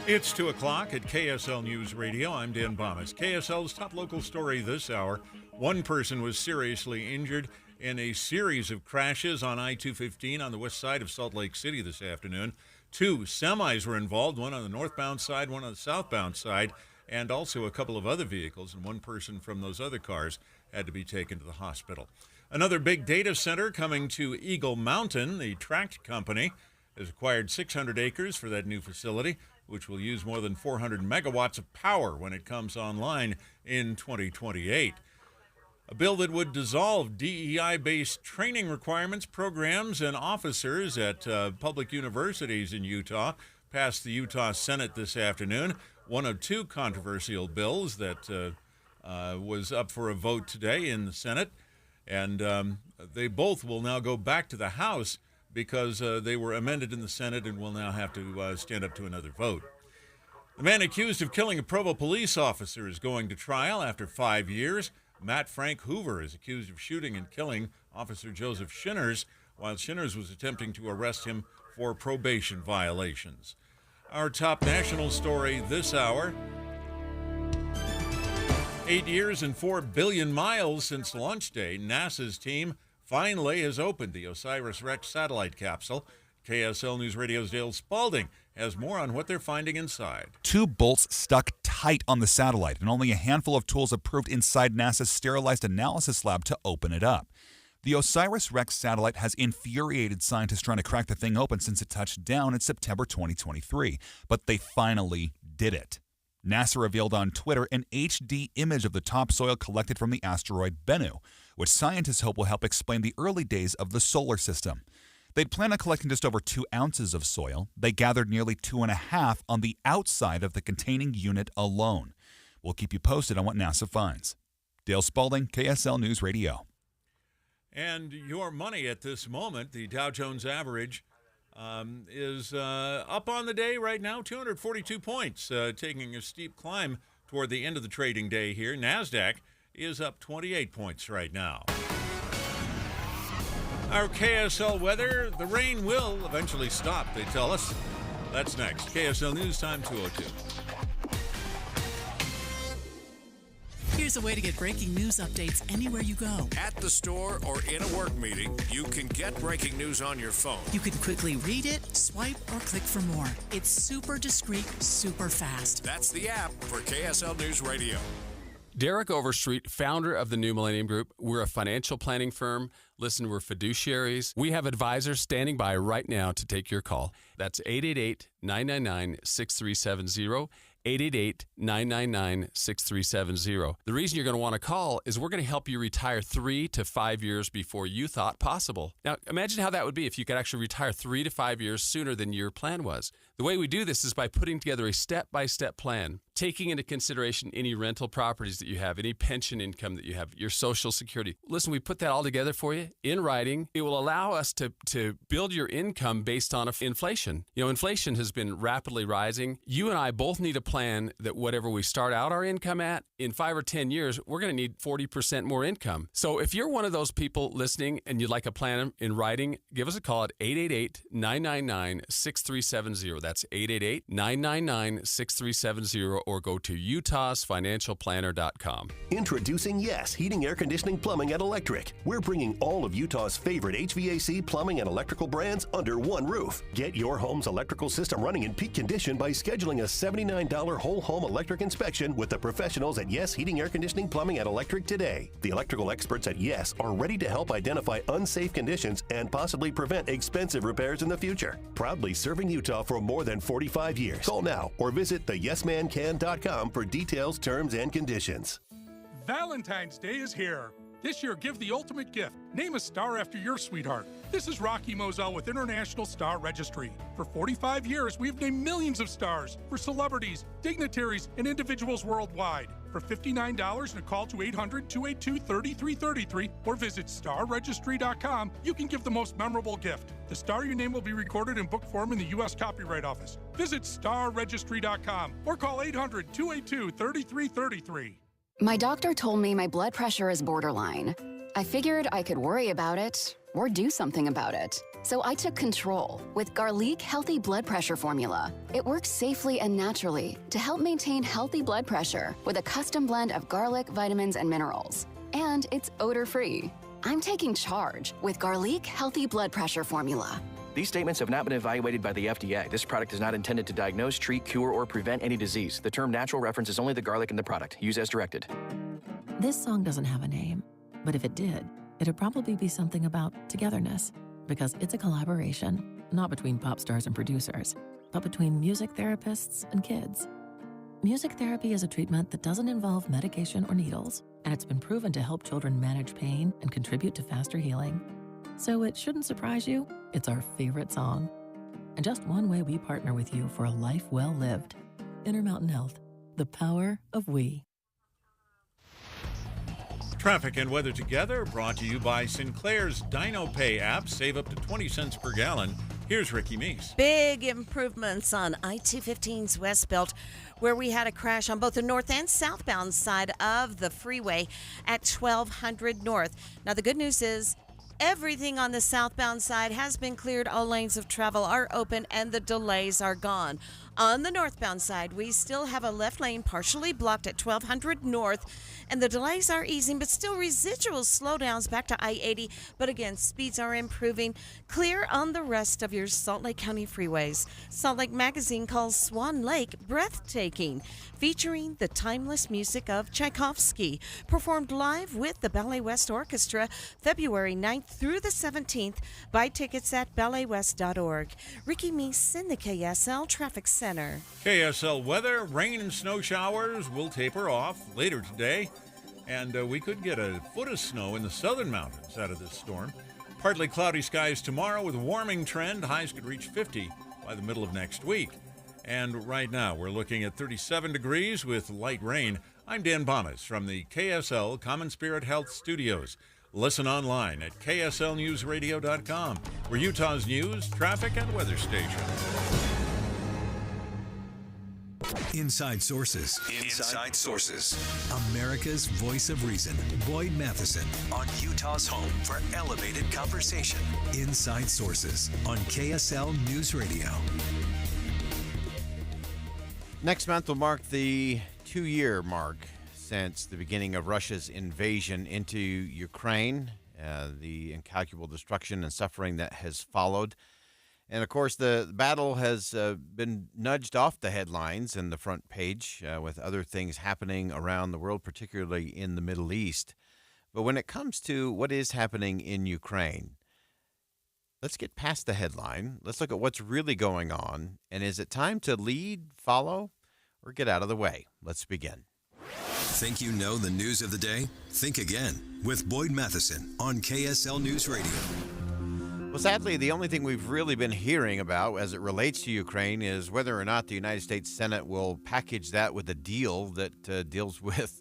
It's 2 o'clock at KSL News Radio. I'm Dan Bomas. KSL's top local story this hour. One person was seriously injured in a series of crashes on I-215 on the west side of Salt Lake City this afternoon. Two semis were involved, one on the northbound side, one on the southbound side, and also a couple of other vehicles, and one person from those other cars had to be taken to the hospital. Another big data center coming to Eagle Mountain. The Tract Company has acquired 600 acres for that new facility, which will use more than 400 megawatts of power when it comes online in 2028. A bill that would dissolve DEI-based training requirements, programs, and officers at public universities in Utah passed the Utah Senate this afternoon. One of two controversial bills that was up for a vote today in the Senate. And they both will now go back to the House because they were amended in the Senate and will now have to stand up to another vote. The man accused of killing a Provo police officer is going to trial after 5 years. Matt Frank Hoover is accused of shooting and killing Officer Joseph Shinners while Shinners was attempting to arrest him for probation violations. Our top national story this hour: 8 years and 4 billion miles since launch day, NASA's team finally has opened the OSIRIS-REx satellite capsule. KSL News Radio's Dale Spalding has more on what they're finding inside. 2 bolts stuck tight on the satellite, and only a handful of tools approved inside NASA's sterilized analysis lab to open it up. The OSIRIS-REx satellite has infuriated scientists trying to crack the thing open since it touched down in September 2023, but they finally did it. NASA revealed on Twitter an HD image of the topsoil collected from the asteroid Bennu, which scientists hope will help explain the early days of the solar system. They'd planned on collecting just over 2 ounces of soil. They gathered nearly 2.5 on the outside of the containing unit alone. We'll keep you posted on what NASA finds. Dale Spalding, KSL News Radio. And your money at this moment, the Dow Jones average is up on the day right now, 242 points, taking a steep climb toward the end of the trading day here. NASDAQ is up 28 points right now. Our KSL weather: the rain will eventually stop, they tell us. That's next. KSL News Time 2:02. Here's a way to get breaking news updates anywhere you go. At the store or in a work meeting, you can get breaking news on your phone. You can quickly read it, swipe, or click for more. It's super discreet, super fast. That's the app for KSL News Radio. Derek Overstreet, founder of the New Millennium Group. We're a financial planning firm. Listen, we're fiduciaries. We have advisors standing by right now to take your call. That's 888-999-6370. 888-999-6370. The reason you're going to want to call is we're going to help you retire 3 to 5 years before you thought possible. Now, imagine how that would be if you could actually retire 3 to 5 years sooner than your plan was. The way we do this is by putting together a step-by-step plan, taking into consideration any rental properties that you have, any pension income that you have, your Social Security. Listen, we put that all together for you in writing. It will allow us to build your income based on inflation. You know, inflation has been rapidly rising. You and I both need a plan that whatever we start out our income at, in 5 or 10 years, we're going to need 40% more income. So if you're one of those people listening and you'd like a plan in writing, give us a call at 888-999-6370. That's 888-999-6370, or go to utahsfinancialplanner.com. Introducing Yes Heating, Air Conditioning, Plumbing, and Electric. We're bringing all of Utah's favorite HVAC, plumbing, and electrical brands under one roof. Get your home's electrical system running in peak condition by scheduling a $79 whole home electric inspection with the professionals at Yes Heating, Air Conditioning, Plumbing, and Electric today. The electrical experts at Yes are ready to help identify unsafe conditions and possibly prevent expensive repairs in the future. Proudly serving Utah for more than 45 years. Call now or visit theyesmancan.com for details, terms, and conditions. Valentine's Day is here. This year, give the ultimate gift. Name a star after your sweetheart. This is Rocky Moselle with International Star Registry. For 45 years, we've named millions of stars for celebrities, dignitaries, and individuals worldwide. For $59 and a call to 800-282-3333 or visit starregistry.com, you can give the most memorable gift. The star you name will be recorded in book form in the U.S. Copyright Office. Visit starregistry.com or call 800-282-3333. My doctor told me my blood pressure is borderline. I figured I could worry about it or do something about it. So I took control with Garlic Healthy Blood Pressure Formula. It works safely and naturally to help maintain healthy blood pressure with a custom blend of garlic, vitamins, and minerals. And it's odor-free. I'm taking charge with Garlic Healthy Blood Pressure Formula. These statements have not been evaluated by the FDA. This product is not intended to diagnose, treat, cure, or prevent any disease. The term natural references only the garlic in the product. Use as directed. This song doesn't have a name, but if it did, it'd probably be something about togetherness, because it's a collaboration, not between pop stars and producers, but between music therapists and kids. Music therapy is a treatment that doesn't involve medication or needles, and it's been proven to help children manage pain and contribute to faster healing. So it shouldn't surprise you, it's our favorite song. And just one way we partner with you for a life well lived. Intermountain Health, the power of we. Traffic and weather together, brought to you by Sinclair's DinoPay app. Save up to 20 cents per gallon Here's Ricky Meese. Big improvements on I-215's West Belt, where we had a crash on both the north and southbound side of the freeway at 1200 North. Now, the good news is everything on the southbound side has been cleared. All lanes of travel are open and the delays are gone. On the northbound side, we still have a left lane partially blocked at 1200 North, and the delays are easing, but still residual slowdowns back to I-80. But again, speeds are improving. Clear on the rest of your Salt Lake County freeways. Salt Lake Magazine calls Swan Lake breathtaking, featuring the timeless music of Tchaikovsky, performed live with the Ballet West Orchestra February 9th through the 17th. Buy tickets at balletwest.org. Ricky Meese in the KSL Traffic Center. KSL weather, rain and snow showers will taper off later today, and we could get a foot of snow in the southern mountains out of this storm. Partly cloudy skies tomorrow with a warming trend. Highs could reach 50 by the middle of next week. And right now we're looking at 37 degrees with light rain. I'm Dan Bonas from the KSL Common Spirit Health Studios. Listen online at kslnewsradio.com. We're Utah's news, traffic, and weather station. Inside Sources. Inside Sources. America's voice of reason. Boyd Matheson. On Utah's home for elevated conversation. Inside Sources on KSL News Radio. Next month will mark the 2-year mark since the beginning of Russia's invasion into Ukraine, the incalculable destruction and suffering that has followed. And, of course, the battle has been nudged off the headlines and the front page with other things happening around the world, particularly in the Middle East. But when it comes to what is happening in Ukraine, let's get past the headline. Let's look at what's really going on. And is it time to lead, follow, or get out of the way? Let's begin. Think you know the news of the day? Think again with Boyd Matheson on KSL News Radio. Well, sadly, the only thing we've really been hearing about as it relates to Ukraine is whether or not the United States Senate will package that with a deal that deals with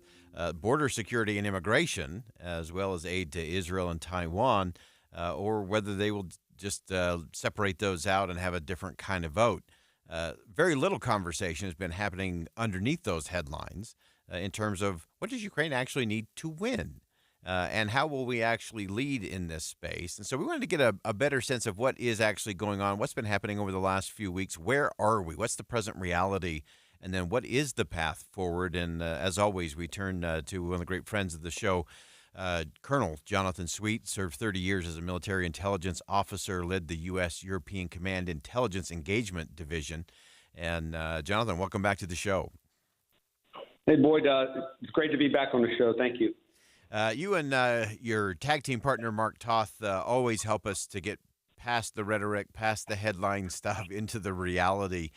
border security and immigration, as well as aid to Israel and Taiwan, or whether they will just separate those out and have a different kind of vote. Very little conversation has been happening underneath those headlines in terms of what does Ukraine actually need to win? And how will we actually lead in this space? And so we wanted to get a better sense of what is actually going on, what's been happening over the last few weeks, where are we, what's the present reality, and then what is the path forward? And as always, we turn to one of the great friends of the show, Colonel Jonathan Sweet, served 30 years as a military intelligence officer, led the U.S. European Command Intelligence Engagement Division. And Jonathan, welcome back to the show. Hey, Boyd, it's great to be back on the show. Thank you. You and your tag team partner, Mark Toth, always help us to get past the rhetoric, past the headline stuff, into the reality.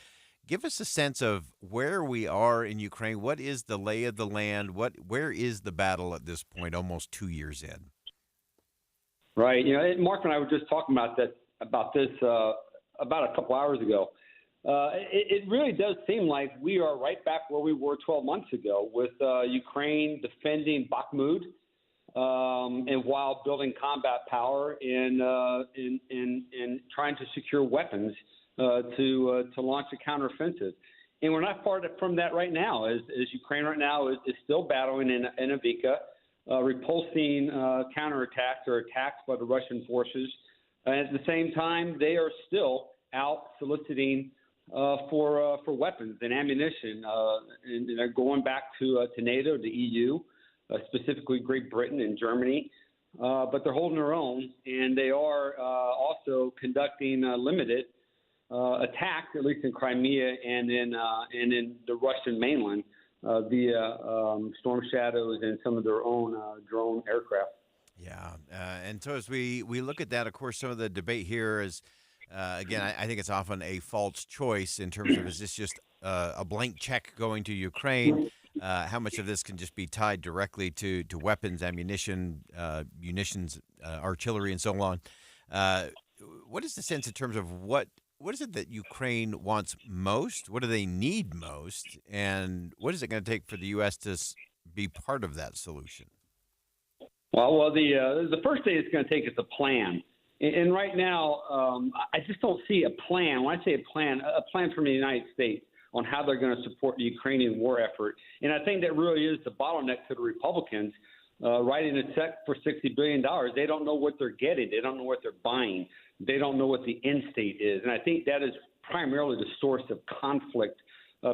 Give us a sense of where we are in Ukraine. What is the lay of the land? Where is the battle at this point, almost 2 years in? Right. You know, Mark and I were just talking about this about a couple hours ago. It really does seem like we are right back where we were 12 months ago with Ukraine defending Bakhmut and while building combat power and trying to secure weapons to launch a counteroffensive. And we're not far from that right now, as Ukraine right now is still battling in Avdiivka, repulsing counterattacks or attacks by the Russian forces. And at the same time, they are still out soliciting for weapons and ammunition, and they're going back to NATO, the EU, specifically Great Britain and Germany. But they're holding their own, and they are also conducting limited attacks, at least in Crimea and in the Russian mainland, via Storm Shadows and some of their own drone aircraft. Yeah, and so as we look at that, of course, some of the debate here is, again, I think it's often a false choice in terms of, is this just a blank check going to Ukraine? How much of this can just be tied directly to weapons, ammunition, munitions, artillery, and so on? What is the sense in terms of what is it that Ukraine wants most? What do they need most? And what is it going to take for the U.S. to be part of that solution? Well, the first thing it's going to take is a plan. And right now, I just don't see a plan. When I say a plan from the United States on how they're going to support the Ukrainian war effort. And I think that really is the bottleneck to the Republicans writing a check for $60 billion. They don't know what they're getting. They don't know what they're buying. They don't know what the end state is. And I think that is primarily the source of conflict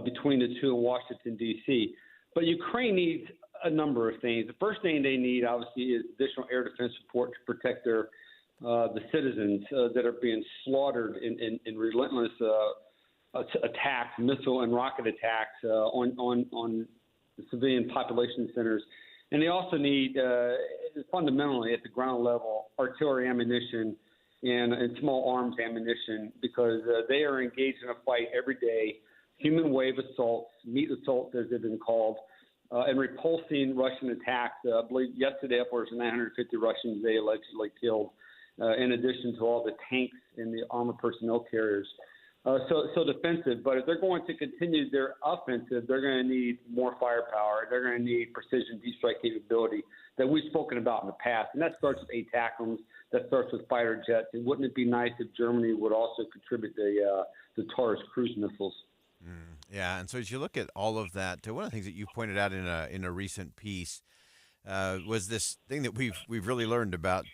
between the two in Washington, D.C. But Ukraine needs a number of things. The first thing they need, obviously, is additional air defense support to protect the citizens that are being slaughtered in relentless attacks, missile and rocket attacks on the civilian population centers. And they also need, fundamentally at the ground level, artillery ammunition and small arms ammunition, because they are engaged in a fight every day, human wave assaults, meat assaults as they've been called, and repulsing Russian attacks. I believe yesterday upwards of 950 Russians they allegedly killed, in addition to all the tanks and the armored personnel carriers. So defensive, but if they're going to continue their offensive, they're going to need more firepower. They're going to need precision deep strike capability that we've spoken about in the past, and that starts with ATACMS. That starts with fighter jets. And wouldn't it be nice if Germany would also contribute the Taurus cruise missiles? Yeah, and so as you look at all of that, one of the things that you pointed out in a recent piece was this thing that we've really learned about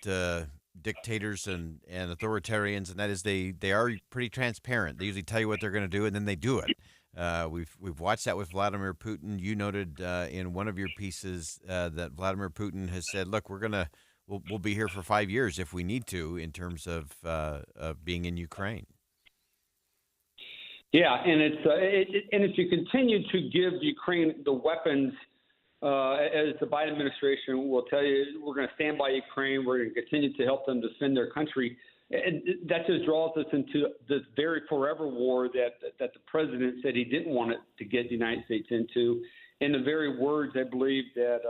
dictators and authoritarians, and that is they are pretty transparent. They usually tell you what they're going to do, and then they do it. We've watched that with Vladimir Putin. You noted in one of your pieces that Vladimir Putin has said, "Look, we'll be here for 5 years if we need to," in terms of being in Ukraine. Yeah, and and if you continue to give Ukraine the weapons, as the Biden administration will tell you, we're going to stand by Ukraine. We're going to continue to help them defend their country. And that just draws us into this very forever war that the president said he didn't want it to get the United States into. In the very words, I believe that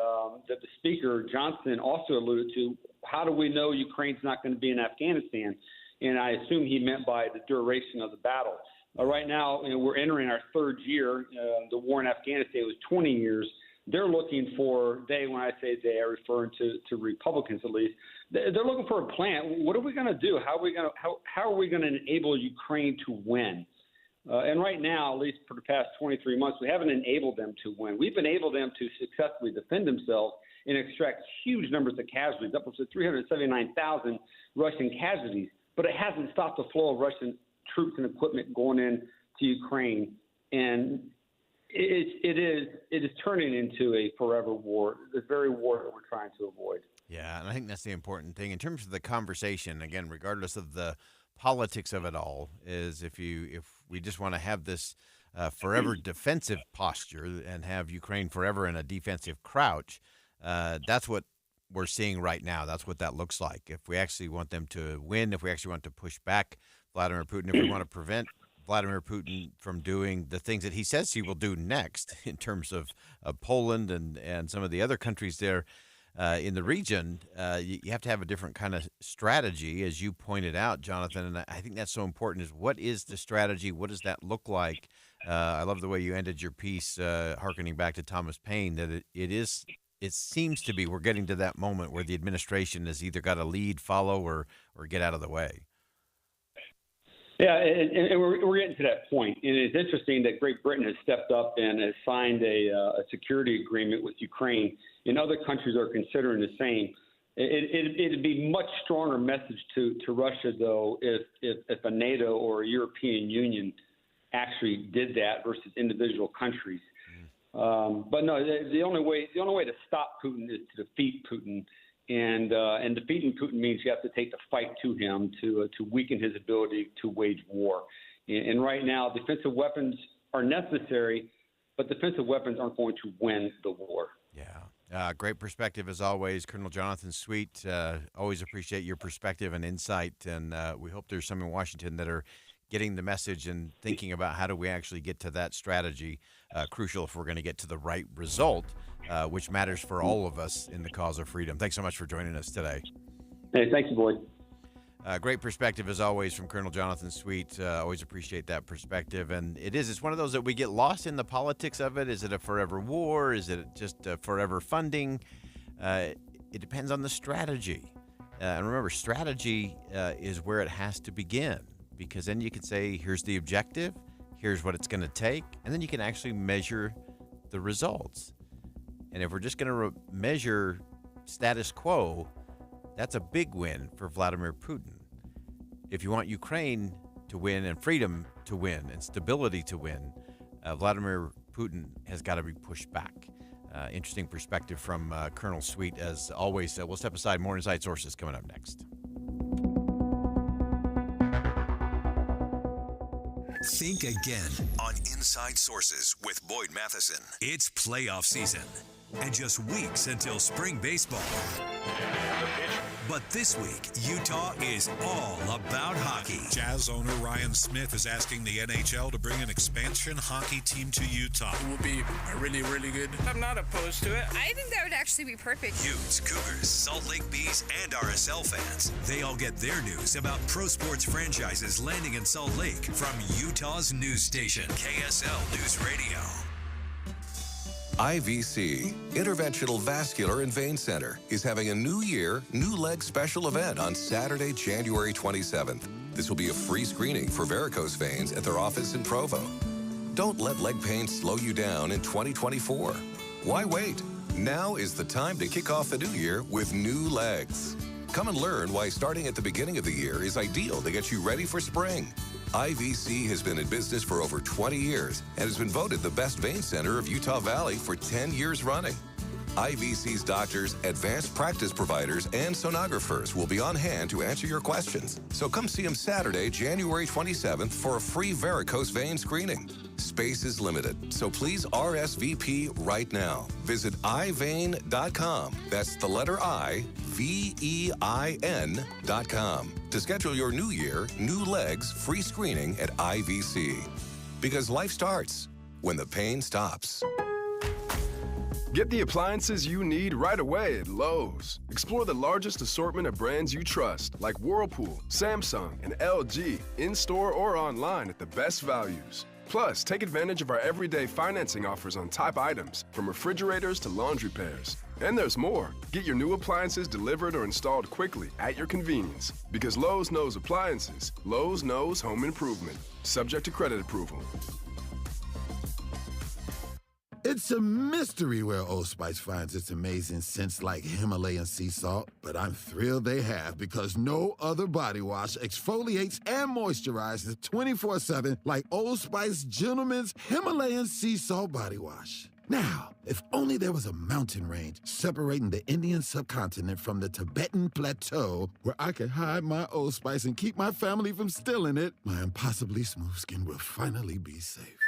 the Speaker Johnson also alluded to. How do we know Ukraine's not going to be in Afghanistan? And I assume he meant by the duration of the battle. Right now, we're entering our third year. The war in Afghanistan was 20 years. They're looking for, when I say they, I'm referring to Republicans at least, they're looking for a plan. What are we going to do? How are we going to enable Ukraine to win? And right now, at least for the past 23 months, we haven't enabled them to win. We've enabled them to successfully defend themselves and extract huge numbers of casualties, upwards of 379,000 Russian casualties. But it hasn't stopped the flow of Russian troops and equipment going into Ukraine. And it is turning into a forever war, the very war that we're trying to avoid. Yeah, and I think that's the important thing in terms of the conversation. Again, regardless of the politics of it all, is if we just want to have this forever defensive posture and have Ukraine forever in a defensive crouch, that's what we're seeing right now. That's what that looks like. If we actually want them to win, if we actually want to push back Vladimir Putin, if we want to prevent Vladimir Putin from doing the things that he says he will do next in terms of Poland and some of the other countries there in the region, you have to have a different kind of strategy, as you pointed out, Jonathan. And I think that's so important, is what is the strategy? What does that look like? I love the way you ended your piece, hearkening back to Thomas Paine, that it seems to be we're getting to that moment where the administration has either got to lead, follow, or get out of the way. Yeah, and we're getting to that point. And it's interesting that Great Britain has stepped up and has signed a security agreement with Ukraine, and other countries are considering the same. It'd be a much stronger message to Russia, though, if a NATO or a European Union actually did that versus individual countries. But no, the only way to stop Putin is to defeat Putin. And defeating Putin means you have to take the fight to him to weaken his ability to wage war. And right now, defensive weapons are necessary, but defensive weapons aren't going to win the war. Yeah. Great perspective as always, Colonel Jonathan Sweet. Always appreciate your perspective and insight. And we hope there's some in Washington that are getting the message and thinking about how do we actually get to that strategy, crucial if we're going to get to the right result, which matters for all of us in the cause of freedom. Thanks so much for joining us today. Hey, thank you, Boyd. Great perspective as always from Colonel Jonathan Sweet. Always appreciate that perspective. And it's one of those that we get lost in the politics of it. Is it a forever war? Is it just forever funding? It depends on the strategy. And remember, strategy is where it has to begin, because then you can say, here's the objective, here's what it's going to take, and then you can actually measure the results. And if we're just going to measure status quo, that's a big win for Vladimir Putin. If you want Ukraine to win and freedom to win and stability to win, Vladimir Putin has got to be pushed back. Interesting perspective from Colonel Sweet. As always, we'll step aside. More Inside Sources coming up next. Think again on Inside Sources with Boyd Matheson. It's playoff season and just weeks until spring baseball. But this week, Utah is all about hockey. Jazz owner Ryan Smith is asking the NHL to bring an expansion hockey team to Utah. It will be really, really good. I'm not opposed to it. I think that would actually be perfect. Utes, Cougars, Salt Lake Bees, and RSL fans. They all get their news about pro sports franchises landing in Salt Lake from Utah's news station, KSL News Radio. IVC, Interventional Vascular and Vein Center, is having a New Year, New Leg special event on Saturday, January 27th. This will be a free screening for varicose veins at their office in Provo. Don't let leg pain slow you down in 2024. Why wait? Now is the time to kick off the new year with new legs. Come and learn why starting at the beginning of the year is ideal to get you ready for spring. IVC has been in business for over 20 years and has been voted the best vein center of Utah Valley for 10 years running. IVC's doctors, advanced practice providers, and sonographers will be on hand to answer your questions. So come see them Saturday, January 27th for a free varicose vein screening. Space is limited, so please RSVP right now. Visit ivein.com. That's the letter I, VEIN.com to schedule your New Year, New Legs free screening at IVC. Because life starts when the pain stops. Get the appliances you need right away at Lowe's. Explore the largest assortment of brands you trust, like Whirlpool, Samsung, and LG, in-store or online at the best values. Plus, take advantage of our everyday financing offers on top items, from refrigerators to laundry pairs. And there's more. Get your new appliances delivered or installed quickly at your convenience. Because Lowe's knows appliances, Lowe's knows home improvement. Subject to credit approval. It's a mystery where Old Spice finds its amazing scents like Himalayan sea salt, but I'm thrilled they have because no other body wash exfoliates and moisturizes 24/7 like Old Spice Gentleman's Himalayan sea salt body wash. Now, if only there was a mountain range separating the Indian subcontinent from the Tibetan plateau where I could hide my Old Spice and keep my family from stealing it, my impossibly smooth skin will finally be safe.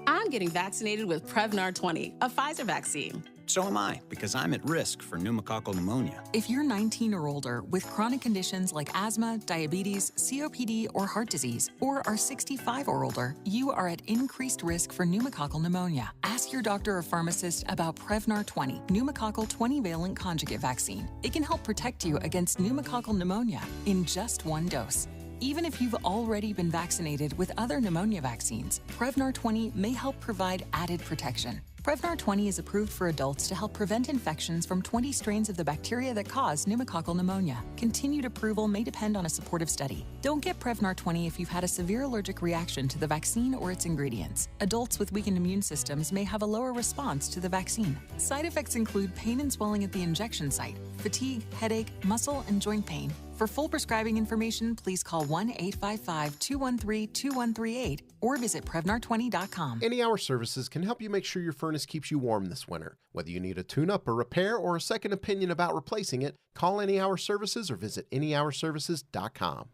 I'm getting vaccinated with Prevnar 20, a Pfizer vaccine. So am I, because I'm at risk for pneumococcal pneumonia. If you're 19 or older with chronic conditions like asthma, diabetes, COPD, or heart disease, or are 65 or older, you are at increased risk for pneumococcal pneumonia. Ask your doctor or pharmacist about Prevnar 20, pneumococcal 20-valent conjugate vaccine. It can help protect you against pneumococcal pneumonia in just one dose. Even if you've already been vaccinated with other pneumonia vaccines, Prevnar 20 may help provide added protection. Prevnar 20 is approved for adults to help prevent infections from 20 strains of the bacteria that cause pneumococcal pneumonia. Continued approval may depend on a supportive study. Don't get Prevnar 20 if you've had a severe allergic reaction to the vaccine or its ingredients. Adults with weakened immune systems may have a lower response to the vaccine. Side effects include pain and swelling at the injection site, fatigue, headache, muscle, and joint pain. For full prescribing information, please call 1-855-213-2138 or visit Prevnar20.com. Any Hour Services can help you make sure your furnace keeps you warm this winter. Whether you need a tune-up, a repair, or a second opinion about replacing it, call Any Hour Services or visit anyhourservices.com.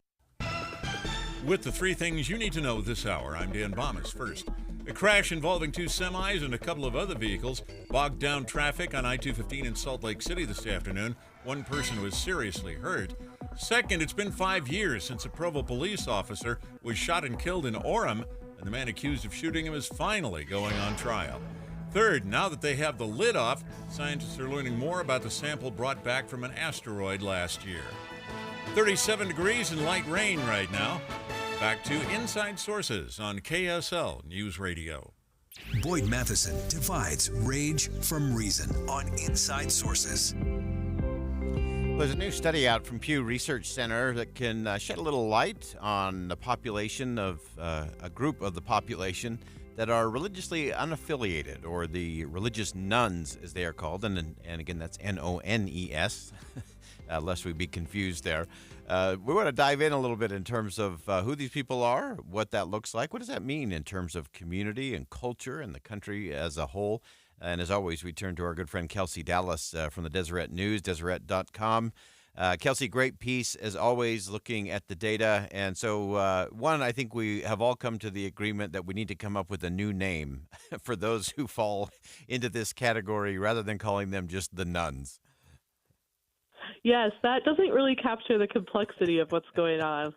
With the three things you need to know this hour, I'm Dan Bomas. First, a crash involving two semis and a couple of other vehicles bogged down traffic on I-215 in Salt Lake City this afternoon. One person was seriously hurt. Second, it's been 5 years since a Provo police officer was shot and killed in Orem, and the man accused of shooting him is finally going on trial. Third, now that they have the lid off, scientists are learning more about the sample brought back from an asteroid last year. 37 degrees and light rain right now. Back to Inside Sources on KSL News Radio. Boyd Matheson divides rage from reason on Inside Sources. Well, there's a new study out from Pew Research Center that can shed a little light on the population of a group of the population that are religiously unaffiliated, or the religious nuns, as they are called. And again, that's N-O-N-E-S, lest we be confused there. We want to dive in a little bit in terms of who these people are, what that looks like. What does that mean in terms of community and culture and the country as a whole? And as always, we turn to our good friend Kelsey Dallas from the Deseret News, Deseret.com. Kelsey, great piece, as always, looking at the data. And so, one, I think we have all come to the agreement that we need to come up with a new name for those who fall into this category rather than calling them just the nuns. Yes, that doesn't really capture the complexity of what's going on.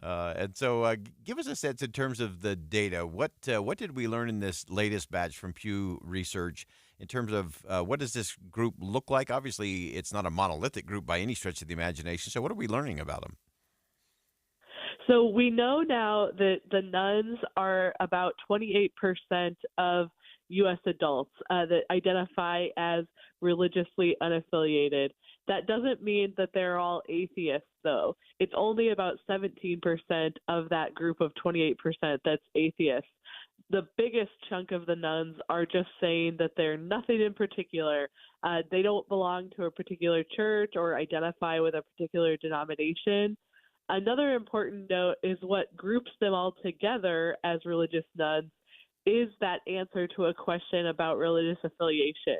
And so give us a sense in terms of the data. What did we learn in this latest batch from Pew Research in terms of what does this group look like? Obviously, it's not a monolithic group by any stretch of the imagination. So what are we learning about them? So we know now that the nuns are about 28% of U.S. adults that identify as religiously unaffiliated. That doesn't mean that they're all atheists, though. It's only about 17% of that group of 28% that's atheists. The biggest chunk of the nuns are just saying that they're nothing in particular. They don't belong to a particular church or identify with a particular denomination. Another important note is what groups them all together as religious nuns is that answer to a question about religious affiliation.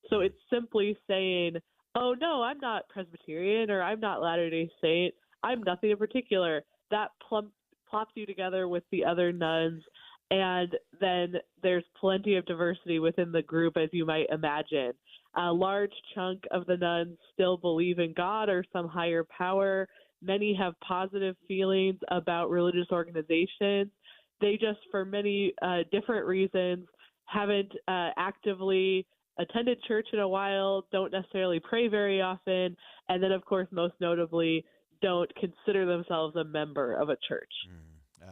So it's simply saying, oh, no, I'm not Presbyterian or I'm not Latter-day Saint. I'm nothing in particular. That plops you together with the other nuns, and then there's plenty of diversity within the group, as you might imagine. A large chunk of the nuns still believe in God or some higher power. Many have positive feelings about religious organizations. They just, for many different reasons, haven't actively attended church in a while, don't necessarily pray very often, and then, of course, most notably, don't consider themselves a member of a church.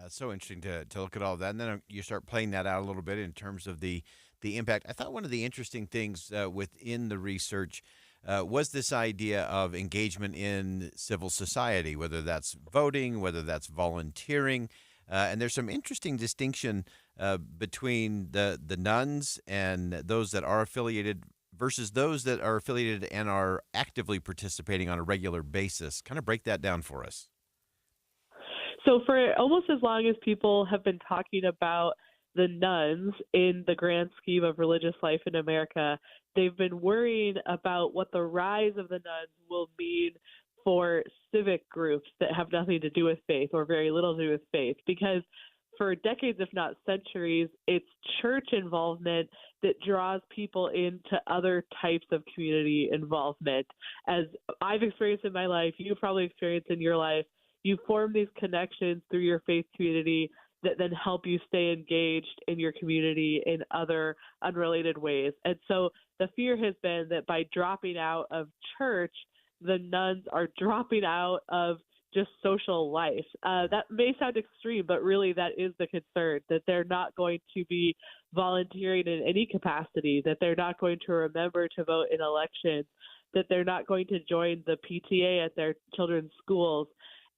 So interesting to look at all that. And then you start playing that out a little bit in terms of the impact. I thought one of the interesting things within the research was this idea of engagement in civil society, whether that's voting, whether that's volunteering. And there's some interesting distinction between the nuns and those that are affiliated versus those that are affiliated and are actively participating on a regular basis. Kind of break that down for us. So for almost as long as people have been talking about the nuns in the grand scheme of religious life in America, they've been worrying about what the rise of the nuns will mean for civic groups that have nothing to do with faith or very little to do with faith, because for decades, if not centuries, it's church involvement that draws people into other types of community involvement. As I've experienced in my life, you've probably experienced in your life, you form these connections through your faith community that then help you stay engaged in your community in other unrelated ways. And so the fear has been that by dropping out of church, the nuns are dropping out of just social life. That may sound extreme, but really that is the concern, that they're not going to be volunteering in any capacity, that they're not going to remember to vote in elections, that they're not going to join the PTA at their children's schools.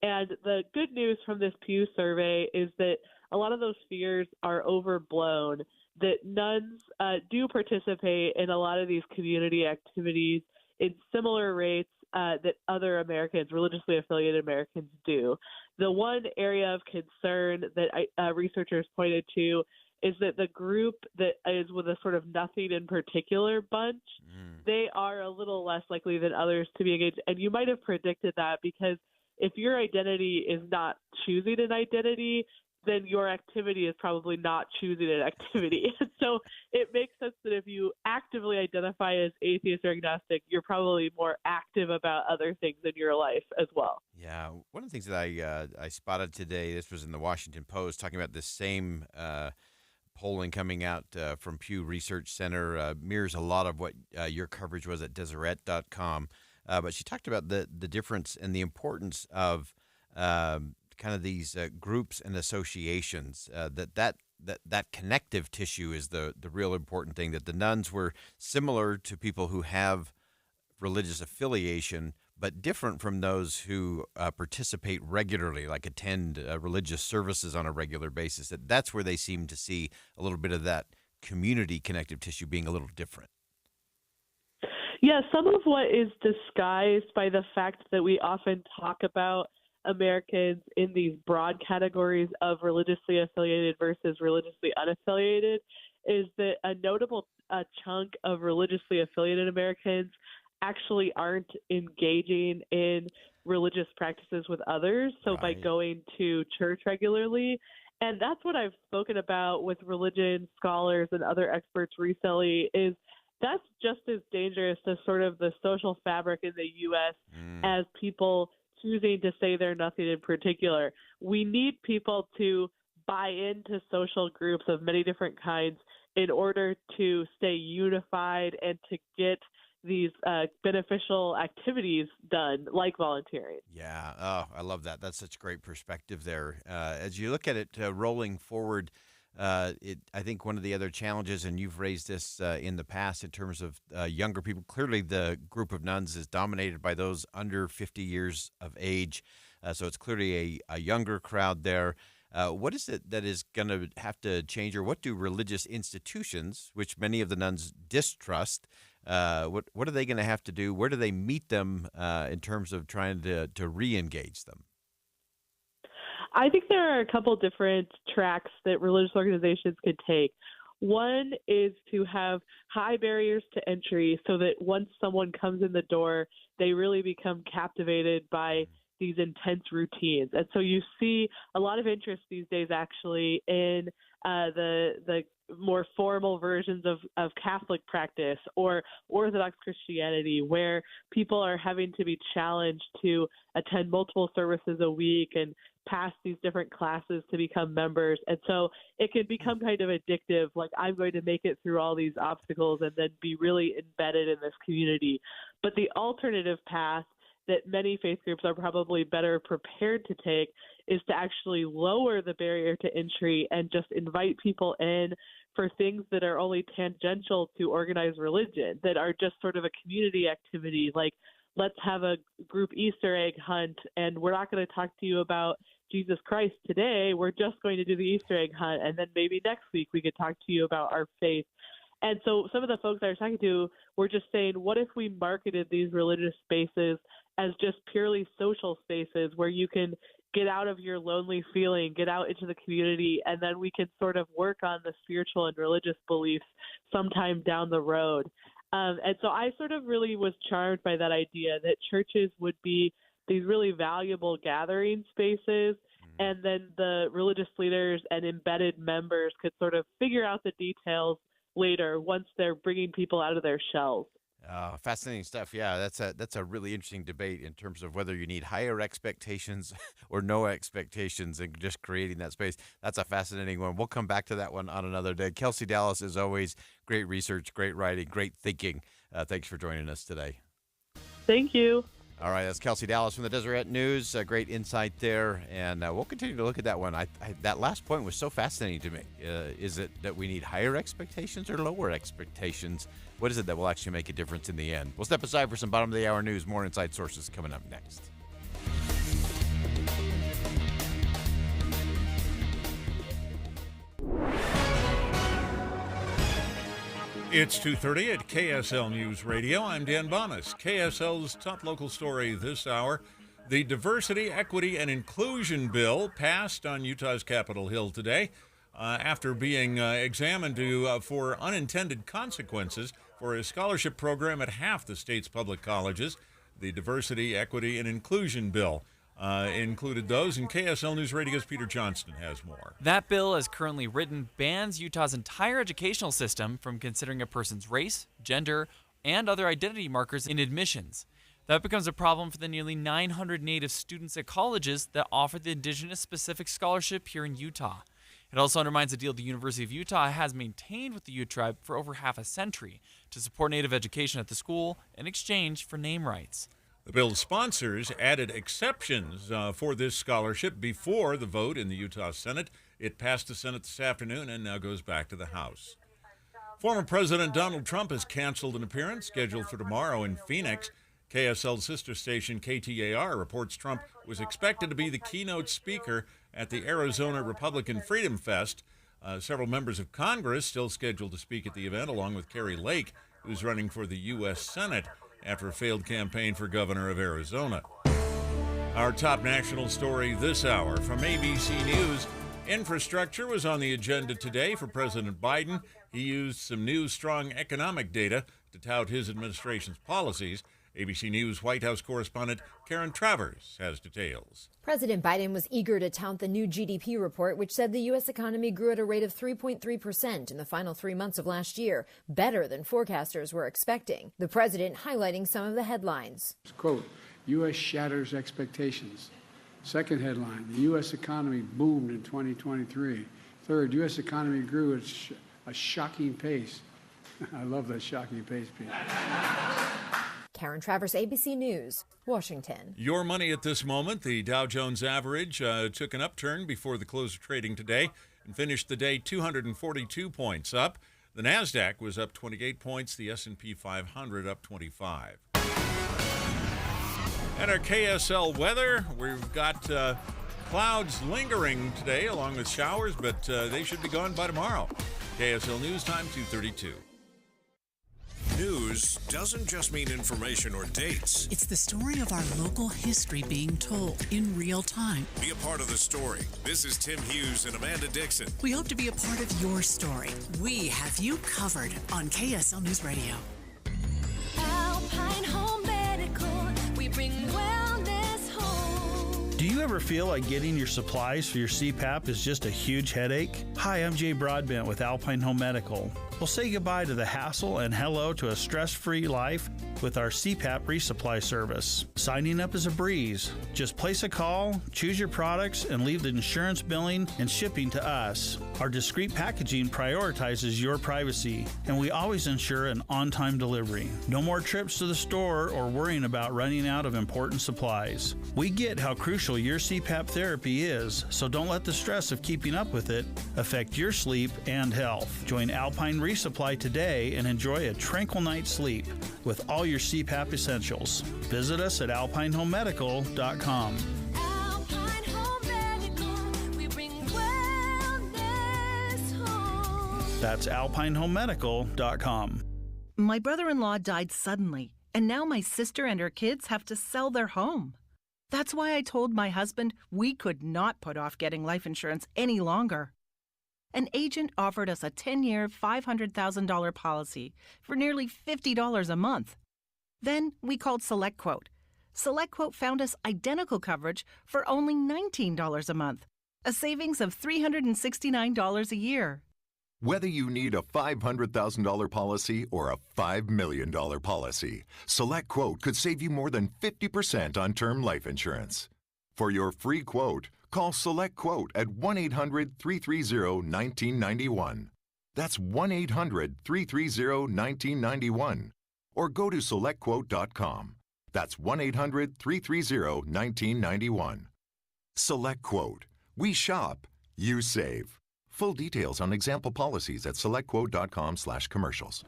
And the good news from this Pew survey is that a lot of those fears are overblown, that nuns do participate in a lot of these community activities in similar rates that other Americans, religiously affiliated Americans, do. The one area of concern that researchers pointed to is that the group that is with a sort of nothing in particular bunch, they are a little less likely than others to be engaged. And you might have predicted that, because if your identity is not choosing an identity, then your activity is probably not choosing an activity. So it makes sense that if you actively identify as atheist or agnostic, you're probably more active about other things in your life as well. Yeah. One of the things that I spotted today, this was in the Washington Post, talking about this same polling coming out from Pew Research Center, mirrors a lot of what your coverage was at Deseret.com. But she talked about the difference and the importance of kind of these groups and associations, that connective tissue is the real important thing, that the nuns were similar to people who have religious affiliation, but different from those who participate regularly, like attend religious services on a regular basis. That's where they seem to see a little bit of that community connective tissue being a little different. Yeah, some of what is disguised by the fact that we often talk about Americans in these broad categories of religiously affiliated versus religiously unaffiliated is that a notable chunk of religiously affiliated Americans actually aren't engaging in religious practices with others. So by going to church regularly, and that's what I've spoken about with religion scholars and other experts recently, is that's just as dangerous as sort of the social fabric in the U.S. as people choosing to say they're nothing in particular. We need people to buy into social groups of many different kinds in order to stay unified and to get these beneficial activities done, like volunteering. Yeah, oh, I love that. That's such great perspective there. As you look at it rolling forward, I think one of the other challenges, and you've raised this in the past in terms of younger people, clearly the group of nuns is dominated by those under 50 years of age. So it's clearly a younger crowd there. What is it that is going to have to change, or what do religious institutions, which many of the nuns distrust, what are they going to have to do? Where do they meet them in terms of trying to re-engage them? I think there are a couple different tracks that religious organizations could take. One is to have high barriers to entry so that once someone comes in the door, they really become captivated by these intense routines. And so you see a lot of interest these days actually in the more formal versions of Catholic practice or Orthodox Christianity, where people are having to be challenged to attend multiple services a week and pass these different classes to become members. And so it can become kind of addictive, like I'm going to make it through all these obstacles and then be really embedded in this community. But the alternative path that many faith groups are probably better prepared to take is to actually lower the barrier to entry and just invite people in for things that are only tangential to organized religion, that are just sort of a community activity, like let's have a group Easter egg hunt, and we're not going to talk to you about Jesus Christ today. We're just going to do the Easter egg hunt, and then maybe next week we could talk to you about our faith. And so some of the folks I was talking to were just saying, what if we marketed these religious spaces as just purely social spaces where you can get out of your lonely feeling, get out into the community, and then we can sort of work on the spiritual and religious beliefs sometime down the road. And so I sort of really was charmed by that idea that churches would be these really valuable gathering spaces, and then the religious leaders and embedded members could sort of figure out the details later once they're bringing people out of their shells. Fascinating stuff. Yeah, that's a really interesting debate in terms of whether you need higher expectations or no expectations and just creating that space. That's a fascinating one. We'll come back to that one on another day. Kelsey Dallas, as always, great research, great writing, great thinking. Thanks for joining us today. Thank you. All right, that's Kelsey Dallas from the Deseret News. Great insight there, and we'll continue to look at that one. That last point was so fascinating to me. Is it that we need higher expectations or lower expectations? What is it that will actually make a difference in the end? We'll step aside for some bottom-of-the-hour news. More Inside Sources coming up next. It's 2:30 at KSL News Radio. I'm Dan Bonas. KSL's top local story this hour. The Diversity, Equity, and Inclusion Bill passed on Utah's Capitol Hill today after being examined for unintended consequences for a scholarship program at half the state's public colleges. The Diversity, Equity, and Inclusion Bill included those, and KSL News Radio's Peter Johnston has more. That bill, as currently written, bans Utah's entire educational system from considering a person's race, gender, and other identity markers in admissions. That becomes a problem for the nearly 900 Native students at colleges that offer the Indigenous-specific scholarship here in Utah. It also undermines a deal the University of Utah has maintained with the Ute tribe for over half a century to support Native education at the school in exchange for name rights. The bill's sponsors added exceptions for this scholarship before the vote in the Utah Senate. It passed the Senate this afternoon and now goes back to the House. Former President Donald Trump has canceled an appearance scheduled for tomorrow in Phoenix. KSL's sister station KTAR reports Trump was expected to be the keynote speaker at the Arizona Republican Freedom Fest. Several members of Congress still scheduled to speak at the event, along with Kari Lake, who's running for the U.S. Senate after a failed campaign for governor of Arizona. Our top national story this hour from ABC News. Infrastructure was on the agenda today for President Biden. He used some new, strong economic data to tout his administration's policies. ABC News White House correspondent Karen Travers has details. President Biden was eager to tout the new GDP report, which said the U.S. economy grew at a rate of 3.3% in the final 3 months of last year, better than forecasters were expecting. The president highlighting some of the headlines. Quote, U.S. shatters expectations. Second headline, the U.S. economy boomed in 2023. Third, U.S. economy grew at a shocking pace. I love that shocking pace piece. Karen Travers, ABC News, Washington. Your money at this moment. The Dow Jones average took an upturn before the close of trading today and finished the day 242 points up. The NASDAQ was up 28 points, the S&P 500 up 25. And our KSL weather, we've got clouds lingering today along with showers, but they should be gone by tomorrow. KSL News Time, 2:32. News doesn't just mean information or dates. It's the story of our local history being told in real time. Be a part of the story. This is Tim Hughes and Amanda Dixon. We hope to be a part of your story. We have you covered on KSL News Radio. Alpine Home Medical, we bring wellness home. Do you ever feel like getting your supplies for your CPAP is just a huge headache? Hi, I'm Jay Broadbent with Alpine Home Medical. We'll say goodbye to the hassle and hello to a stress-free life with our CPAP resupply service. Signing up is a breeze. Just place a call, choose your products, and leave the insurance billing and shipping to us. Our discreet packaging prioritizes your privacy, and we always ensure an on-time delivery. No more trips to the store or worrying about running out of important supplies. We get how crucial your CPAP therapy is, so don't let the stress of keeping up with it affect your sleep and health. Join Alpine Resupply today and enjoy a tranquil night's sleep with all your CPAP essentials. Visit us at alpinehomemedical.com. Alpine Home Medical, we bring wellness home. That's alpinehomemedical.com. My brother-in-law died suddenly, and now my sister and her kids have to sell their home. That's why I told my husband we could not put off getting life insurance any longer. An agent offered us a 10-year, $500,000 policy for nearly $50 a month. Then we called SelectQuote. SelectQuote found us identical coverage for only $19 a month, a savings of $369 a year. Whether you need a $500,000 policy or a $5 million policy, SelectQuote could save you more than 50% on term life insurance. For your free quote, call SelectQuote at 1-800-330-1991. That's 1-800-330-1991. Or go to SelectQuote.com. That's 1-800-330-1991. SelectQuote. We shop, you save. Full details on example policies at SelectQuote.com/commercials.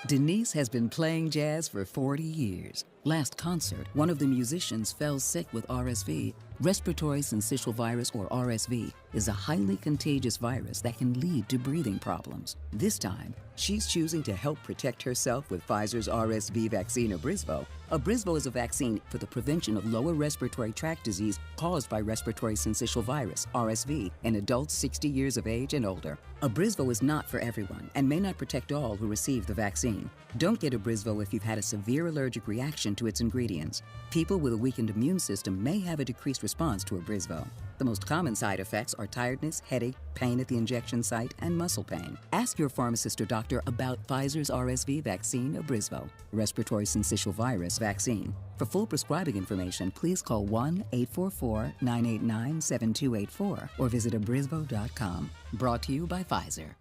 Denise has been playing jazz for 40 years. Last concert, one of the musicians fell sick with RSV. Respiratory syncytial virus, or RSV, is a highly contagious virus that can lead to breathing problems. This time, she's choosing to help protect herself with Pfizer's RSV vaccine, Abrysvo. Abrysvo is a vaccine for the prevention of lower respiratory tract disease caused by respiratory syncytial virus, RSV, in adults 60 years of age and older. Abrysvo is not for everyone and may not protect all who receive the vaccine. Don't get Abrysvo if you've had a severe allergic reaction to its ingredients. People with a weakened immune system may have a decreased response to Abrysvo. The most common side effects are tiredness, headache, pain at the injection site, and muscle pain. Ask your pharmacist or doctor about Pfizer's RSV vaccine, Abrysvo, respiratory syncytial virus vaccine. For full prescribing information, please call 1-844-989-7284 or visit abrysvo.com. Brought to you by Pfizer.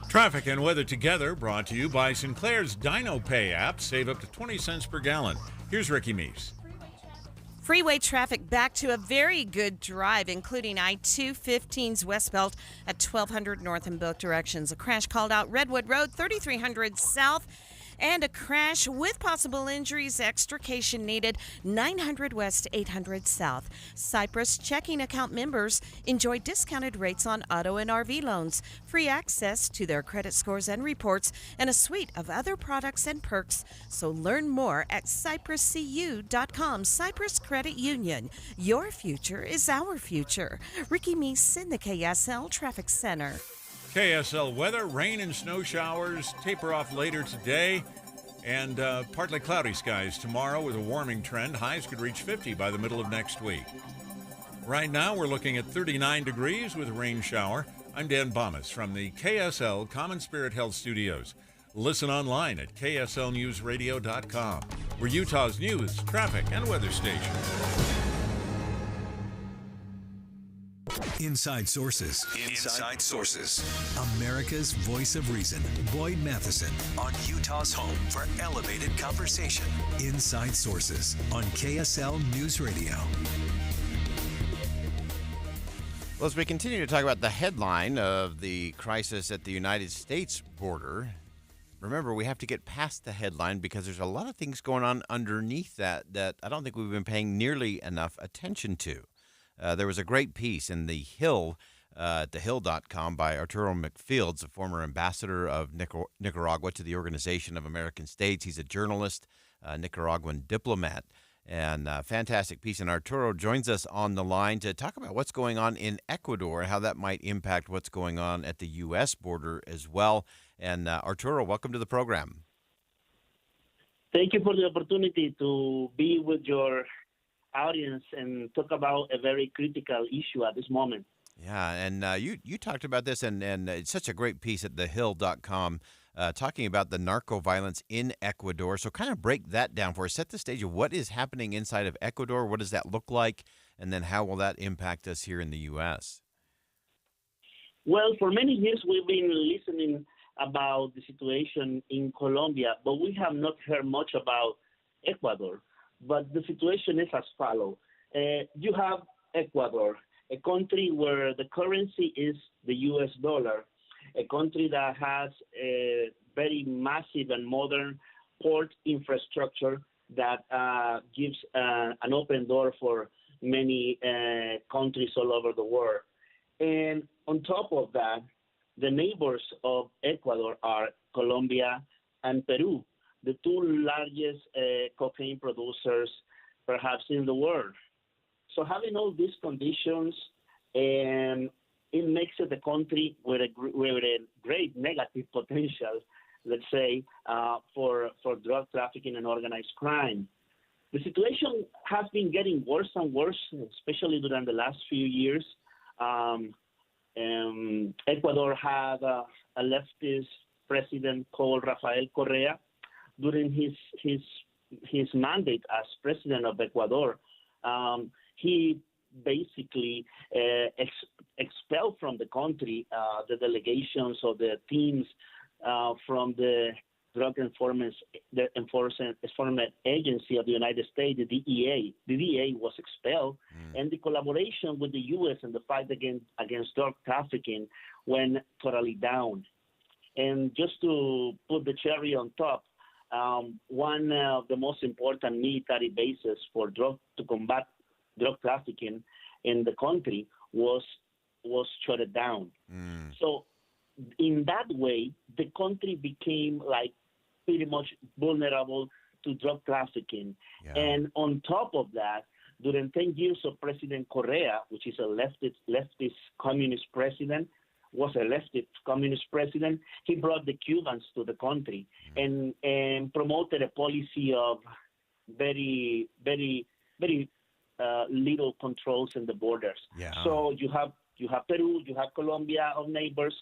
Traffic and weather together brought to you by Sinclair's Dino Pay app. Save up to 20 cents per gallon. Here's Ricky Meese. Freeway traffic back to a very good drive, including I-215's westbound at 1200 north in both directions. A crash called out Redwood Road, 3300 south. And a crash with possible injuries, extrication needed, 900 west, 800 south. Cyprus checking account members enjoy discounted rates on auto and RV loans, free access to their credit scores and reports, and a suite of other products and perks. So learn more at cypruscu.com. Cyprus Credit Union. Your future is our future. Ricky Meese in the KSL Traffic Center. KSL weather, rain and snow showers taper off later today, and partly cloudy skies tomorrow with a warming trend. Highs could reach 50 by the middle of next week. Right now, we're looking at 39 degrees with a rain shower. I'm Dan Bomas from the KSL Common Spirit Health Studios. Listen online at kslnewsradio.com. We're Utah's news, traffic, and weather station. Inside Sources. Inside Sources. America's voice of reason. Boyd Matheson on Utah's home for elevated conversation. Inside Sources on KSL News Radio. Well, as we continue to talk about the headline of the crisis at the United States border, remember, we have to get past the headline because there's a lot of things going on underneath that I don't think we've been paying nearly enough attention to. There was a great piece in The Hill, at thehill.com, by Arturo McFields, a former ambassador of Nicaragua to the Organization of American States. He's a journalist, Nicaraguan diplomat, and a fantastic piece. And Arturo joins us on the line to talk about what's going on in Ecuador, how that might impact what's going on at the U.S. border as well. And Arturo, welcome to the program. Thank you for the opportunity to be with your audience and talk about a very critical issue at this moment. Yeah, and you talked about this, and it's such a great piece at thehill.com talking about the narco violence in Ecuador. So kind of break that down for us. Set the stage of what is happening inside of Ecuador. What does that look like? And then how will that impact us here in the U.S.? Well, for many years we've been listening about the situation in Colombia, but we have not heard much about Ecuador. But the situation is as follows. You have Ecuador, a country where the currency is the U.S. dollar, a country that has a very massive and modern port infrastructure that gives an open door for many countries all over the world. And on top of that, the neighbors of Ecuador are Colombia and Peru, the two largest cocaine producers perhaps in the world. So having all these conditions, it makes it a country with a great negative potential, let's say, for drug trafficking and organized crime. The situation has been getting worse and worse, especially during the last few years. Ecuador had a leftist president called Rafael Correa. During his mandate as president of Ecuador, he basically expelled from the country the delegations or the teams from the Drug Enforcement Agency of the United States, the DEA. The DEA was expelled, and the collaboration with the U.S. in the fight against drug trafficking went totally down. And just to put the cherry on top, one of the most important military bases for to combat drug trafficking in the country was shut down. So in that way, the country became like pretty much vulnerable to drug trafficking. Yeah. And on top of that, during 10 years of President Correa, which is a leftist communist president, he brought the Cubans to the country and promoted a policy of very, very, very little controls in the borders. Yeah. So you have Peru, you have Colombia, of neighbors,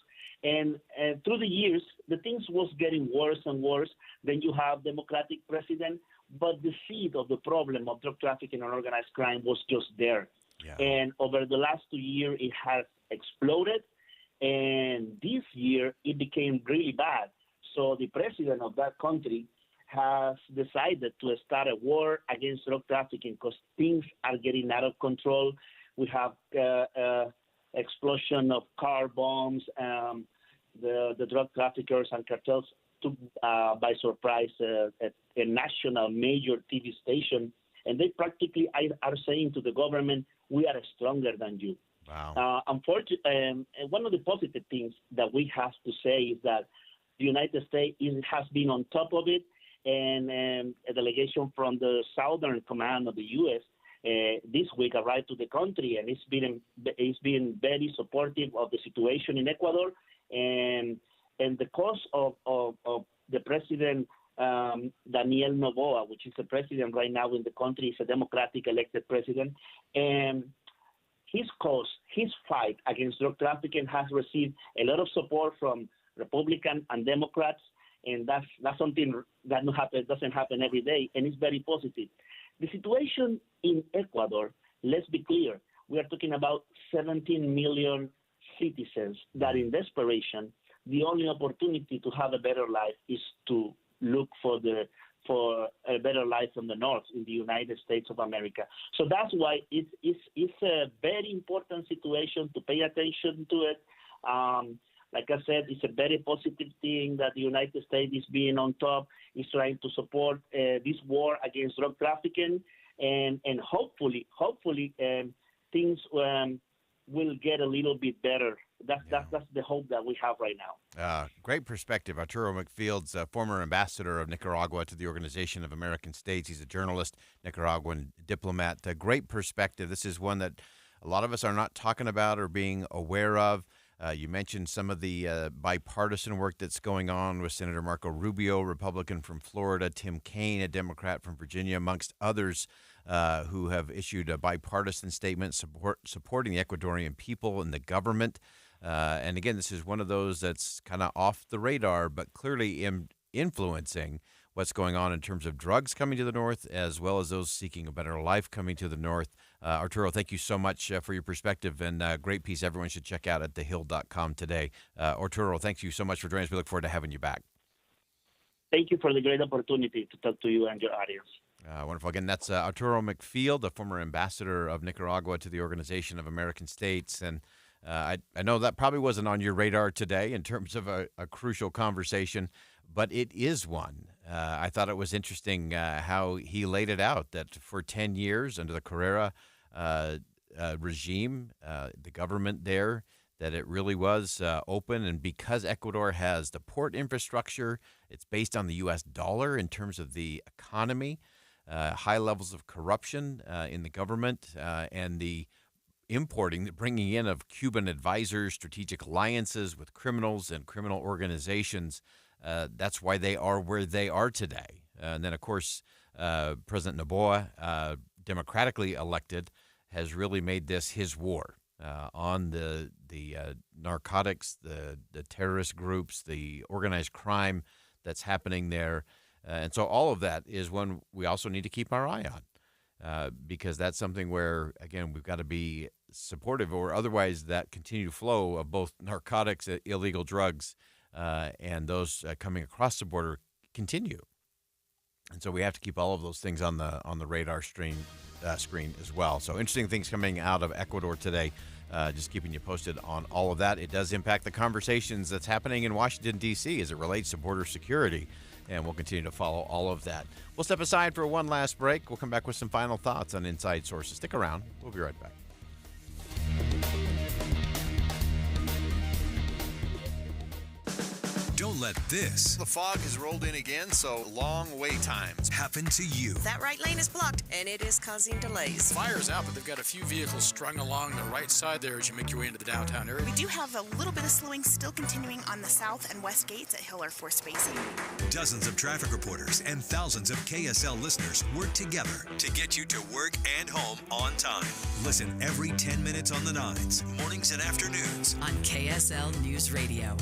and through the years, the things was getting worse and worse. Then you have Democratic president, but the seed of the problem of drug trafficking and organized crime was just there. Yeah. And over the last 2 years, it has exploded. And this year, it became really bad. So the president of that country has decided to start a war against drug trafficking because things are getting out of control. We have explosion of car bombs. The drug traffickers and cartels took by surprise a national major TV station, and they practically are saying to the government, we are stronger than you. Wow. Unfortunately, one of the positive things that we have to say is that the United States has been on top of it, and a delegation from the Southern Command of the U.S. This week arrived to the country, and it's been very supportive of the situation in Ecuador, and the cause of the president Daniel Noboa, which is the president right now in the country, is a democratic elected president, and his cause, his fight against drug trafficking has received a lot of support from Republicans and Democrats, and that's something that doesn't happen every day, and it's very positive. The situation in Ecuador, let's be clear, we are talking about 17 million citizens that in desperation, the only opportunity to have a better life is to look for a better life in the north, in the United States of America. So that's why it's a very important situation to pay attention to it. Like I said, it's a very positive thing that the United States is being on top, is trying to support this war against drug trafficking, and hopefully things will get a little bit better. That's the hope that we have right now. Great perspective. Arturo McField's former ambassador of Nicaragua to the Organization of American States. He's a journalist, Nicaraguan diplomat. Great perspective. This is one that a lot of us are not talking about or being aware of. You mentioned some of the bipartisan work that's going on with Senator Marco Rubio, Republican from Florida, Tim Kaine, a Democrat from Virginia, amongst others who have issued a bipartisan statement supporting the Ecuadorian people and the government. And again, this is one of those that's kind of off the radar, but clearly influencing what's going on in terms of drugs coming to the north, as well as those seeking a better life coming to the north. Arturo, thank you so much for your perspective, and great piece everyone should check out at thehill.com today. Arturo, thank you so much for joining us. We look forward to having you back. Thank you for the great opportunity to talk to you and your audience. Wonderful. Again, that's Arturo McField, the former ambassador of Nicaragua to the Organization of American States. And I know that probably wasn't on your radar today in terms of a crucial conversation, but it is one. I thought it was interesting how he laid it out, that for 10 years under the Carrera regime, the government there, that it really was open. And because Ecuador has the port infrastructure, it's based on the U.S. dollar in terms of the economy, high levels of corruption in the government, and the bringing in of Cuban advisors, strategic alliances with criminals and criminal organizations. That's why they are where they are today. And then, of course, President Noboa, democratically elected, has really made this his war on the narcotics, the terrorist groups, the organized crime that's happening there. And so all of that is one we also need to keep our eye on because that's something where, again, we've got to be supportive, or otherwise that continued flow of both narcotics, illegal drugs, and those coming across the border continue. And so we have to keep all of those things on the radar screen as well. So interesting things coming out of Ecuador today. Just keeping you posted on all of that. It does impact the conversations that's happening in Washington, D.C. as it relates to border security. And we'll continue to follow all of that. We'll step aside for one last break. We'll come back with some final thoughts on Inside Sources. Stick around. We'll be right back. Don't let this. The fog has rolled in again, so long wait times happen to you. That right lane is blocked, and it is causing delays. Fire's out, but they've got a few vehicles strung along the right side there as you make your way into the downtown area. We do have a little bit of slowing still continuing on the south and west gates at Hill Air Force Base. Dozens of traffic reporters and thousands of KSL listeners work together to get you to work and home on time. Listen every 10 minutes on the 9s, mornings and afternoons on KSL News Radio.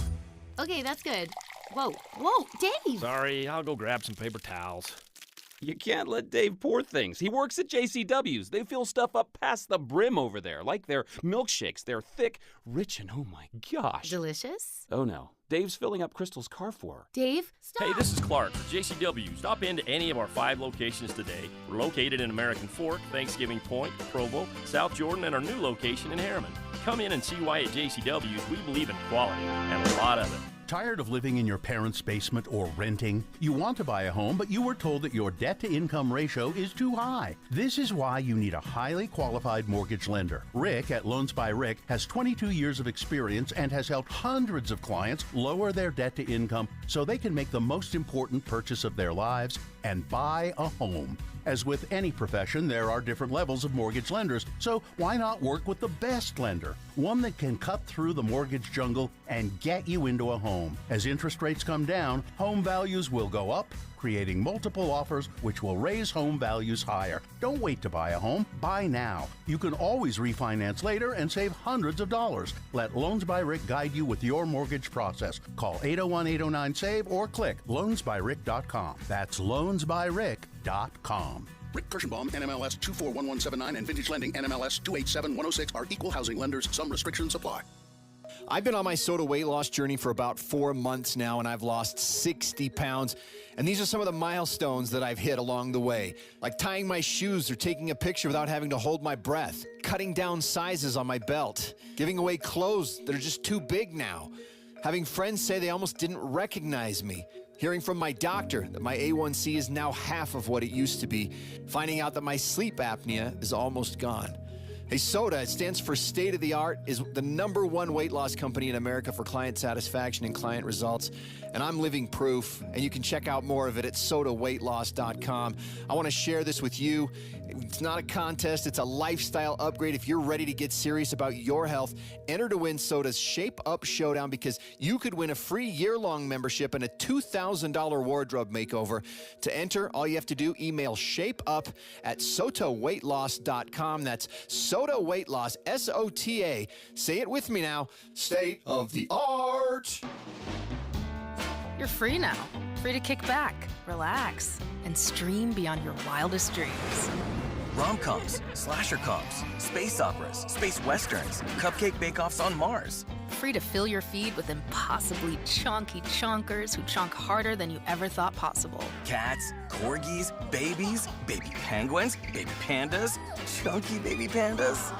Okay, that's good. Whoa, Dave! Sorry, I'll go grab some paper towels. You can't let Dave pour things. He works at JCW's. They fill stuff up past the brim over there, like their milkshakes. They're thick, rich, and oh my gosh. Delicious? Oh no. Dave's filling up Crystal's car for her. Dave, stop. Hey, this is Clark for JCW. Stop into any of our 5 locations today. We're located in American Fork, Thanksgiving Point, Provo, South Jordan, and our new location in Harriman. Come in and see why at JCW's we believe in quality and a lot of it. Tired of living in your parents' basement or renting? You want to buy a home, but you were told that your debt-to-income ratio is too high. This is why you need a highly qualified mortgage lender. Rick at Loans by Rick has 22 years of experience and has helped hundreds of clients lower their debt-to-income so they can make the most important purchase of their lives and buy a home. As with any profession, there are different levels of mortgage lenders, so why not work with the best lender? One that can cut through the mortgage jungle and get you into a home. As interest rates come down, home values will go up, creating multiple offers which will raise home values higher. Don't wait to buy a home. Buy now. You can always refinance later and save hundreds of dollars. Let Loans by Rick guide you with your mortgage process. Call 801-809-SAVE or click loansbyrick.com. That's loansbyrick.com. Rick Kirschenbaum, NMLS 241179, and Vintage Lending, NMLS 287106 are equal housing lenders. Some restrictions apply. I've been on my soda weight loss journey for about 4 months now, and I've lost 60 pounds. And these are some of the milestones that I've hit along the way, like tying my shoes or taking a picture without having to hold my breath, cutting down sizes on my belt, giving away clothes that are just too big now, having friends say they almost didn't recognize me, hearing from my doctor that my A1C is now half of what it used to be, finding out that my sleep apnea is almost gone. Hey, Soda, it stands for State of the Art, is the #1 weight loss company in America for client satisfaction and client results. And I'm living proof, and you can check out more of it at sodaweightloss.com. I want to share this with you. It's not a contest, it's a lifestyle upgrade. If you're ready to get serious about your health, enter to win Soda's Shape Up Showdown, because you could win a free year-long membership and a $2,000 wardrobe makeover. To enter, all you have to do, email shapeUp@sotaweightloss.com. That's Sota Weight Loss, SOTA. Say it with me now. State of the Art. You're free now. Free to kick back, relax, and stream beyond your wildest dreams. Rom-coms, slasher coms, space operas, space westerns, cupcake bake-offs on Mars. Free to fill your feed with impossibly chonky chonkers who chonk harder than you ever thought possible. Cats, corgis, babies, baby penguins, baby pandas, chunky baby pandas.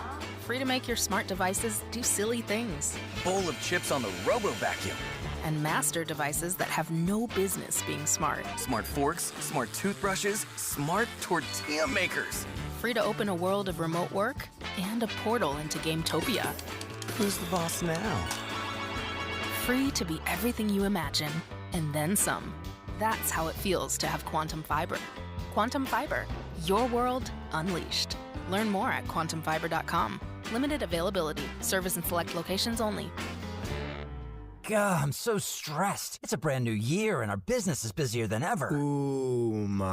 Free to make your smart devices do silly things. Bowl of chips on the robo-vacuum. And master devices that have no business being smart. Smart forks, smart toothbrushes, smart tortilla makers. Free to open a world of remote work and a portal into Gametopia. Who's the boss now? Free to be everything you imagine, and then some. That's how it feels to have Quantum Fiber. Quantum Fiber, your world unleashed. Learn more at quantumfiber.com. Limited availability. Service in select locations only. God, I'm so stressed. It's a brand new year and our business is busier than ever. Ooma.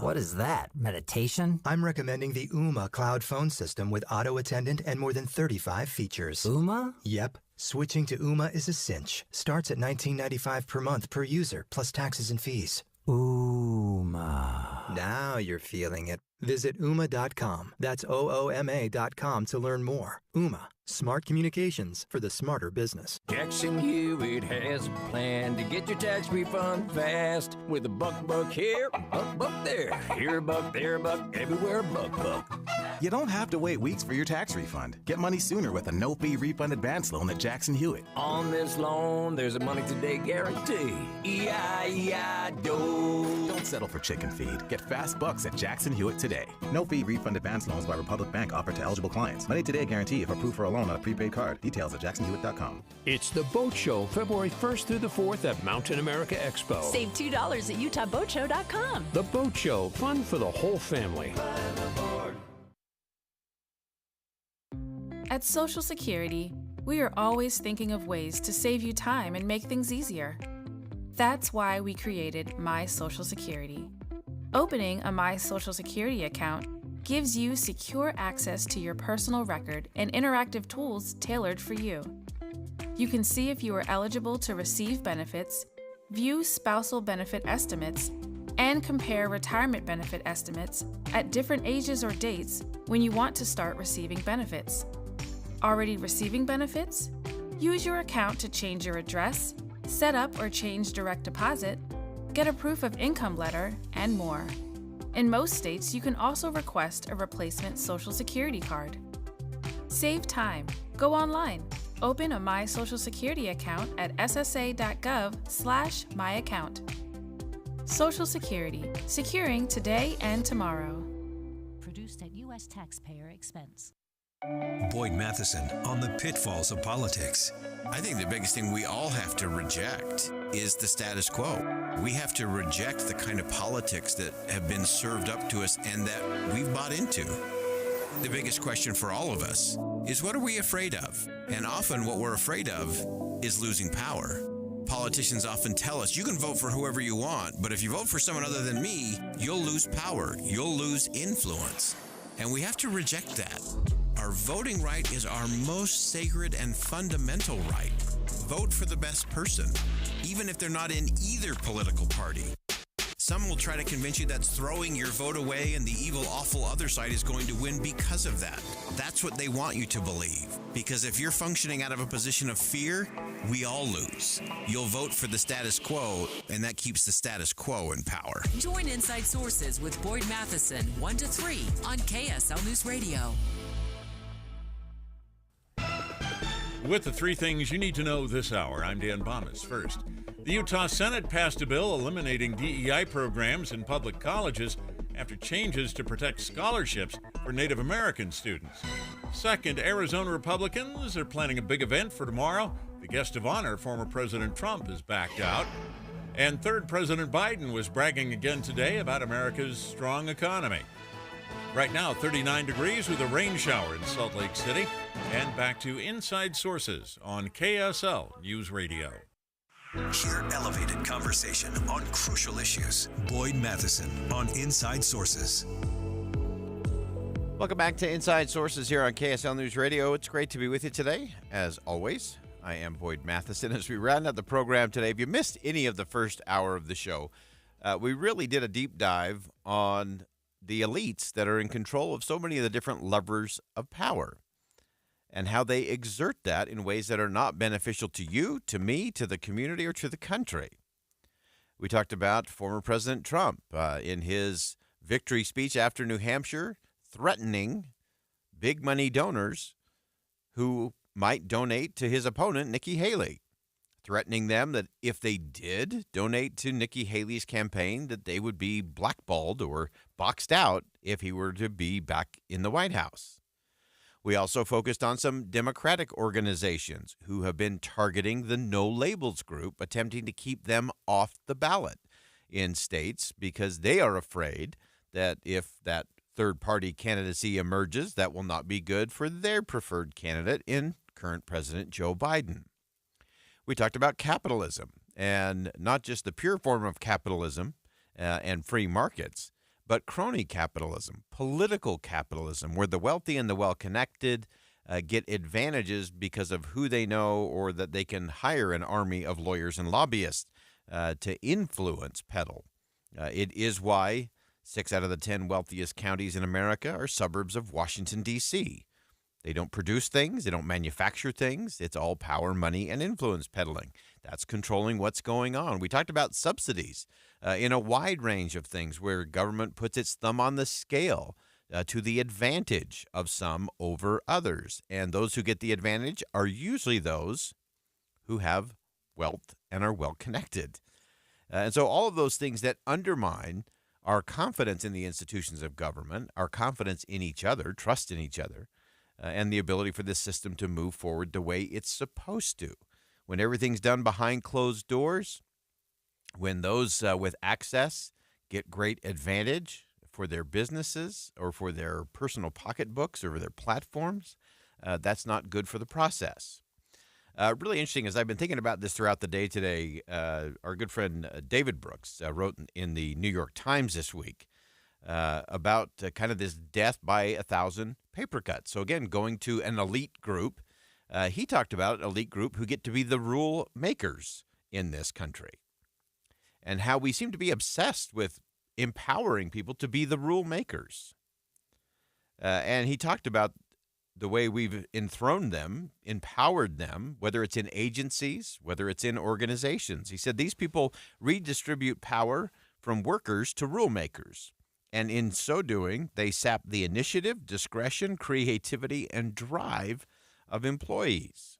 What is that? Meditation? I'm recommending the Ooma cloud phone system with auto attendant and more than 35 features. Ooma? Yep. Switching to Ooma is a cinch. Starts at $19.95 per month per user, plus taxes and fees. Ooma. Now you're feeling it. Visit Ooma.com. That's OOMA.com to learn more. Ooma. Smart communications for the smarter business. Jackson Hewitt has a plan to get your tax refund fast. With a buck here, buck there. Here a buck, there a buck, everywhere a buck. You don't have to wait weeks for your tax refund. Get money sooner with a no-fee refund advance loan at Jackson Hewitt. On this loan, there's a money today guarantee. E-I-E-I-Do. Don't settle for chicken feed. Get fast bucks at Jackson Hewitt today. No-fee refund advance loans by Republic Bank offered to eligible clients. Money today guarantee if approved for a loan on a prepaid card. Details at jacksonhewitt.com. It's the Boat Show, February 1st through the 4th at Mountain America Expo. Save $2 at utahboatshow.com. The Boat Show, fun for the whole family. At Social Security, we are always thinking of ways to save you time and make things easier. That's why we created My Social Security. Opening a My Social Security account gives you secure access to your personal record and interactive tools tailored for you. You can see if you are eligible to receive benefits, view spousal benefit estimates, and compare retirement benefit estimates at different ages or dates when you want to start receiving benefits. Already receiving benefits? Use your account to change your address, set up or change direct deposit, get a proof of income letter, and more. In most states, you can also request a replacement Social Security card. Save time. Go online. Open a My Social Security account at ssa.gov/myaccount. Social Security, securing today and tomorrow. Produced at U.S. taxpayer expense. Boyd Matheson on the pitfalls of politics. I think the biggest thing we all have to reject is the status quo. We have to reject the kind of politics that have been served up to us and that we've bought into. The biggest question for all of us is, what are we afraid of? And often what we're afraid of is losing power. Politicians often tell us, you can vote for whoever you want, but if you vote for someone other than me, you'll lose power, you'll lose influence. And we have to reject that. Our voting right is our most sacred and fundamental right. Vote for the best person, even if they're not in either political party. Some will try to convince you that's throwing your vote away and the evil, awful other side is going to win because of that. That's what they want you to believe. Because if you're functioning out of a position of fear, we all lose. You'll vote for the status quo, and that keeps the status quo in power. Join Inside Sources with Boyd Matheson, 1 to 3 on KSL News Radio. With the three things you need to know this hour, I'm Dan Bomas. First, the Utah Senate passed a bill eliminating DEI programs in public colleges after changes to protect scholarships for Native American students. Second, Arizona Republicans are planning a big event for tomorrow. The guest of honor, former President Trump, has backed out. And third, President Biden was bragging again today about America's strong economy. Right now, 39 degrees with a rain shower in Salt Lake City. And back to Inside Sources on KSL News Radio. Hear elevated conversation on crucial issues. Boyd Matheson on Inside Sources. Welcome back to Inside Sources here on KSL News Radio. It's great to be with you today. As always, I am Boyd Matheson. As we round out the program today, if you missed any of the first hour of the show, we really did a deep dive on the elites that are in control of so many of the different levers of power and how they exert that in ways that are not beneficial to you, to me, to the community, or to the country. We talked about former President Trump in his victory speech after New Hampshire, threatening big money donors who might donate to his opponent, Nikki Haley, threatening them that if they did donate to Nikki Haley's campaign, that they would be blackballed or boxed out if he were to be back in the White House. We also focused on some Democratic organizations who have been targeting the No Labels group, attempting to keep them off the ballot in states because they are afraid that if that third-party candidacy emerges, that will not be good for their preferred candidate in current President Joe Biden. We talked about capitalism, and not just the pure form of capitalism and free markets, but crony capitalism, political capitalism, where the wealthy and the well-connected get advantages because of who they know or that they can hire an army of lawyers and lobbyists to influence peddle. It is why 6 out of the 10 wealthiest counties in America are suburbs of Washington, D.C. They don't produce things. They don't manufacture things. It's all power, money, and influence peddling. That's controlling what's going on. We talked about subsidies in a wide range of things where government puts its thumb on the scale to the advantage of some over others. And those who get the advantage are usually those who have wealth and are well-connected. And so all of those things that undermine our confidence in the institutions of government, our confidence in each other, trust in each other, and the ability for this system to move forward the way it's supposed to. When everything's done behind closed doors, when those with access get great advantage for their businesses or for their personal pocketbooks or their platforms, that's not good for the process. Really interesting, as I've been thinking about this throughout the day today, our good friend David Brooks wrote in the New York Times this week about kind of this death by 1,000 paper cuts. So again, going to an elite group, he talked about an elite group who get to be the rule makers in this country and how we seem to be obsessed with empowering people to be the rule makers. And he talked about the way we've enthroned them, empowered them, whether it's in agencies, whether it's in organizations. He said these people redistribute power from workers to rule makers. And in so doing, they sap the initiative, discretion, creativity, and drive of employees.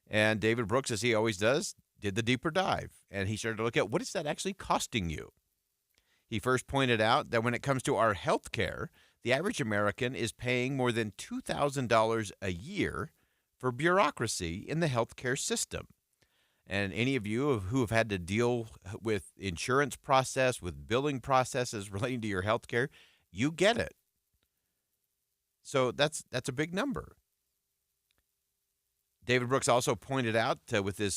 And David Brooks, as he always does, did the deeper dive. And he started to look at what is that actually costing you? He first pointed out that when it comes to our health care, the average American is paying more than $2,000 a year for bureaucracy in the healthcare system. And any of you who have had to deal with insurance process, with billing processes relating to your healthcare, you get it. So that's a big number. David Brooks also pointed out with this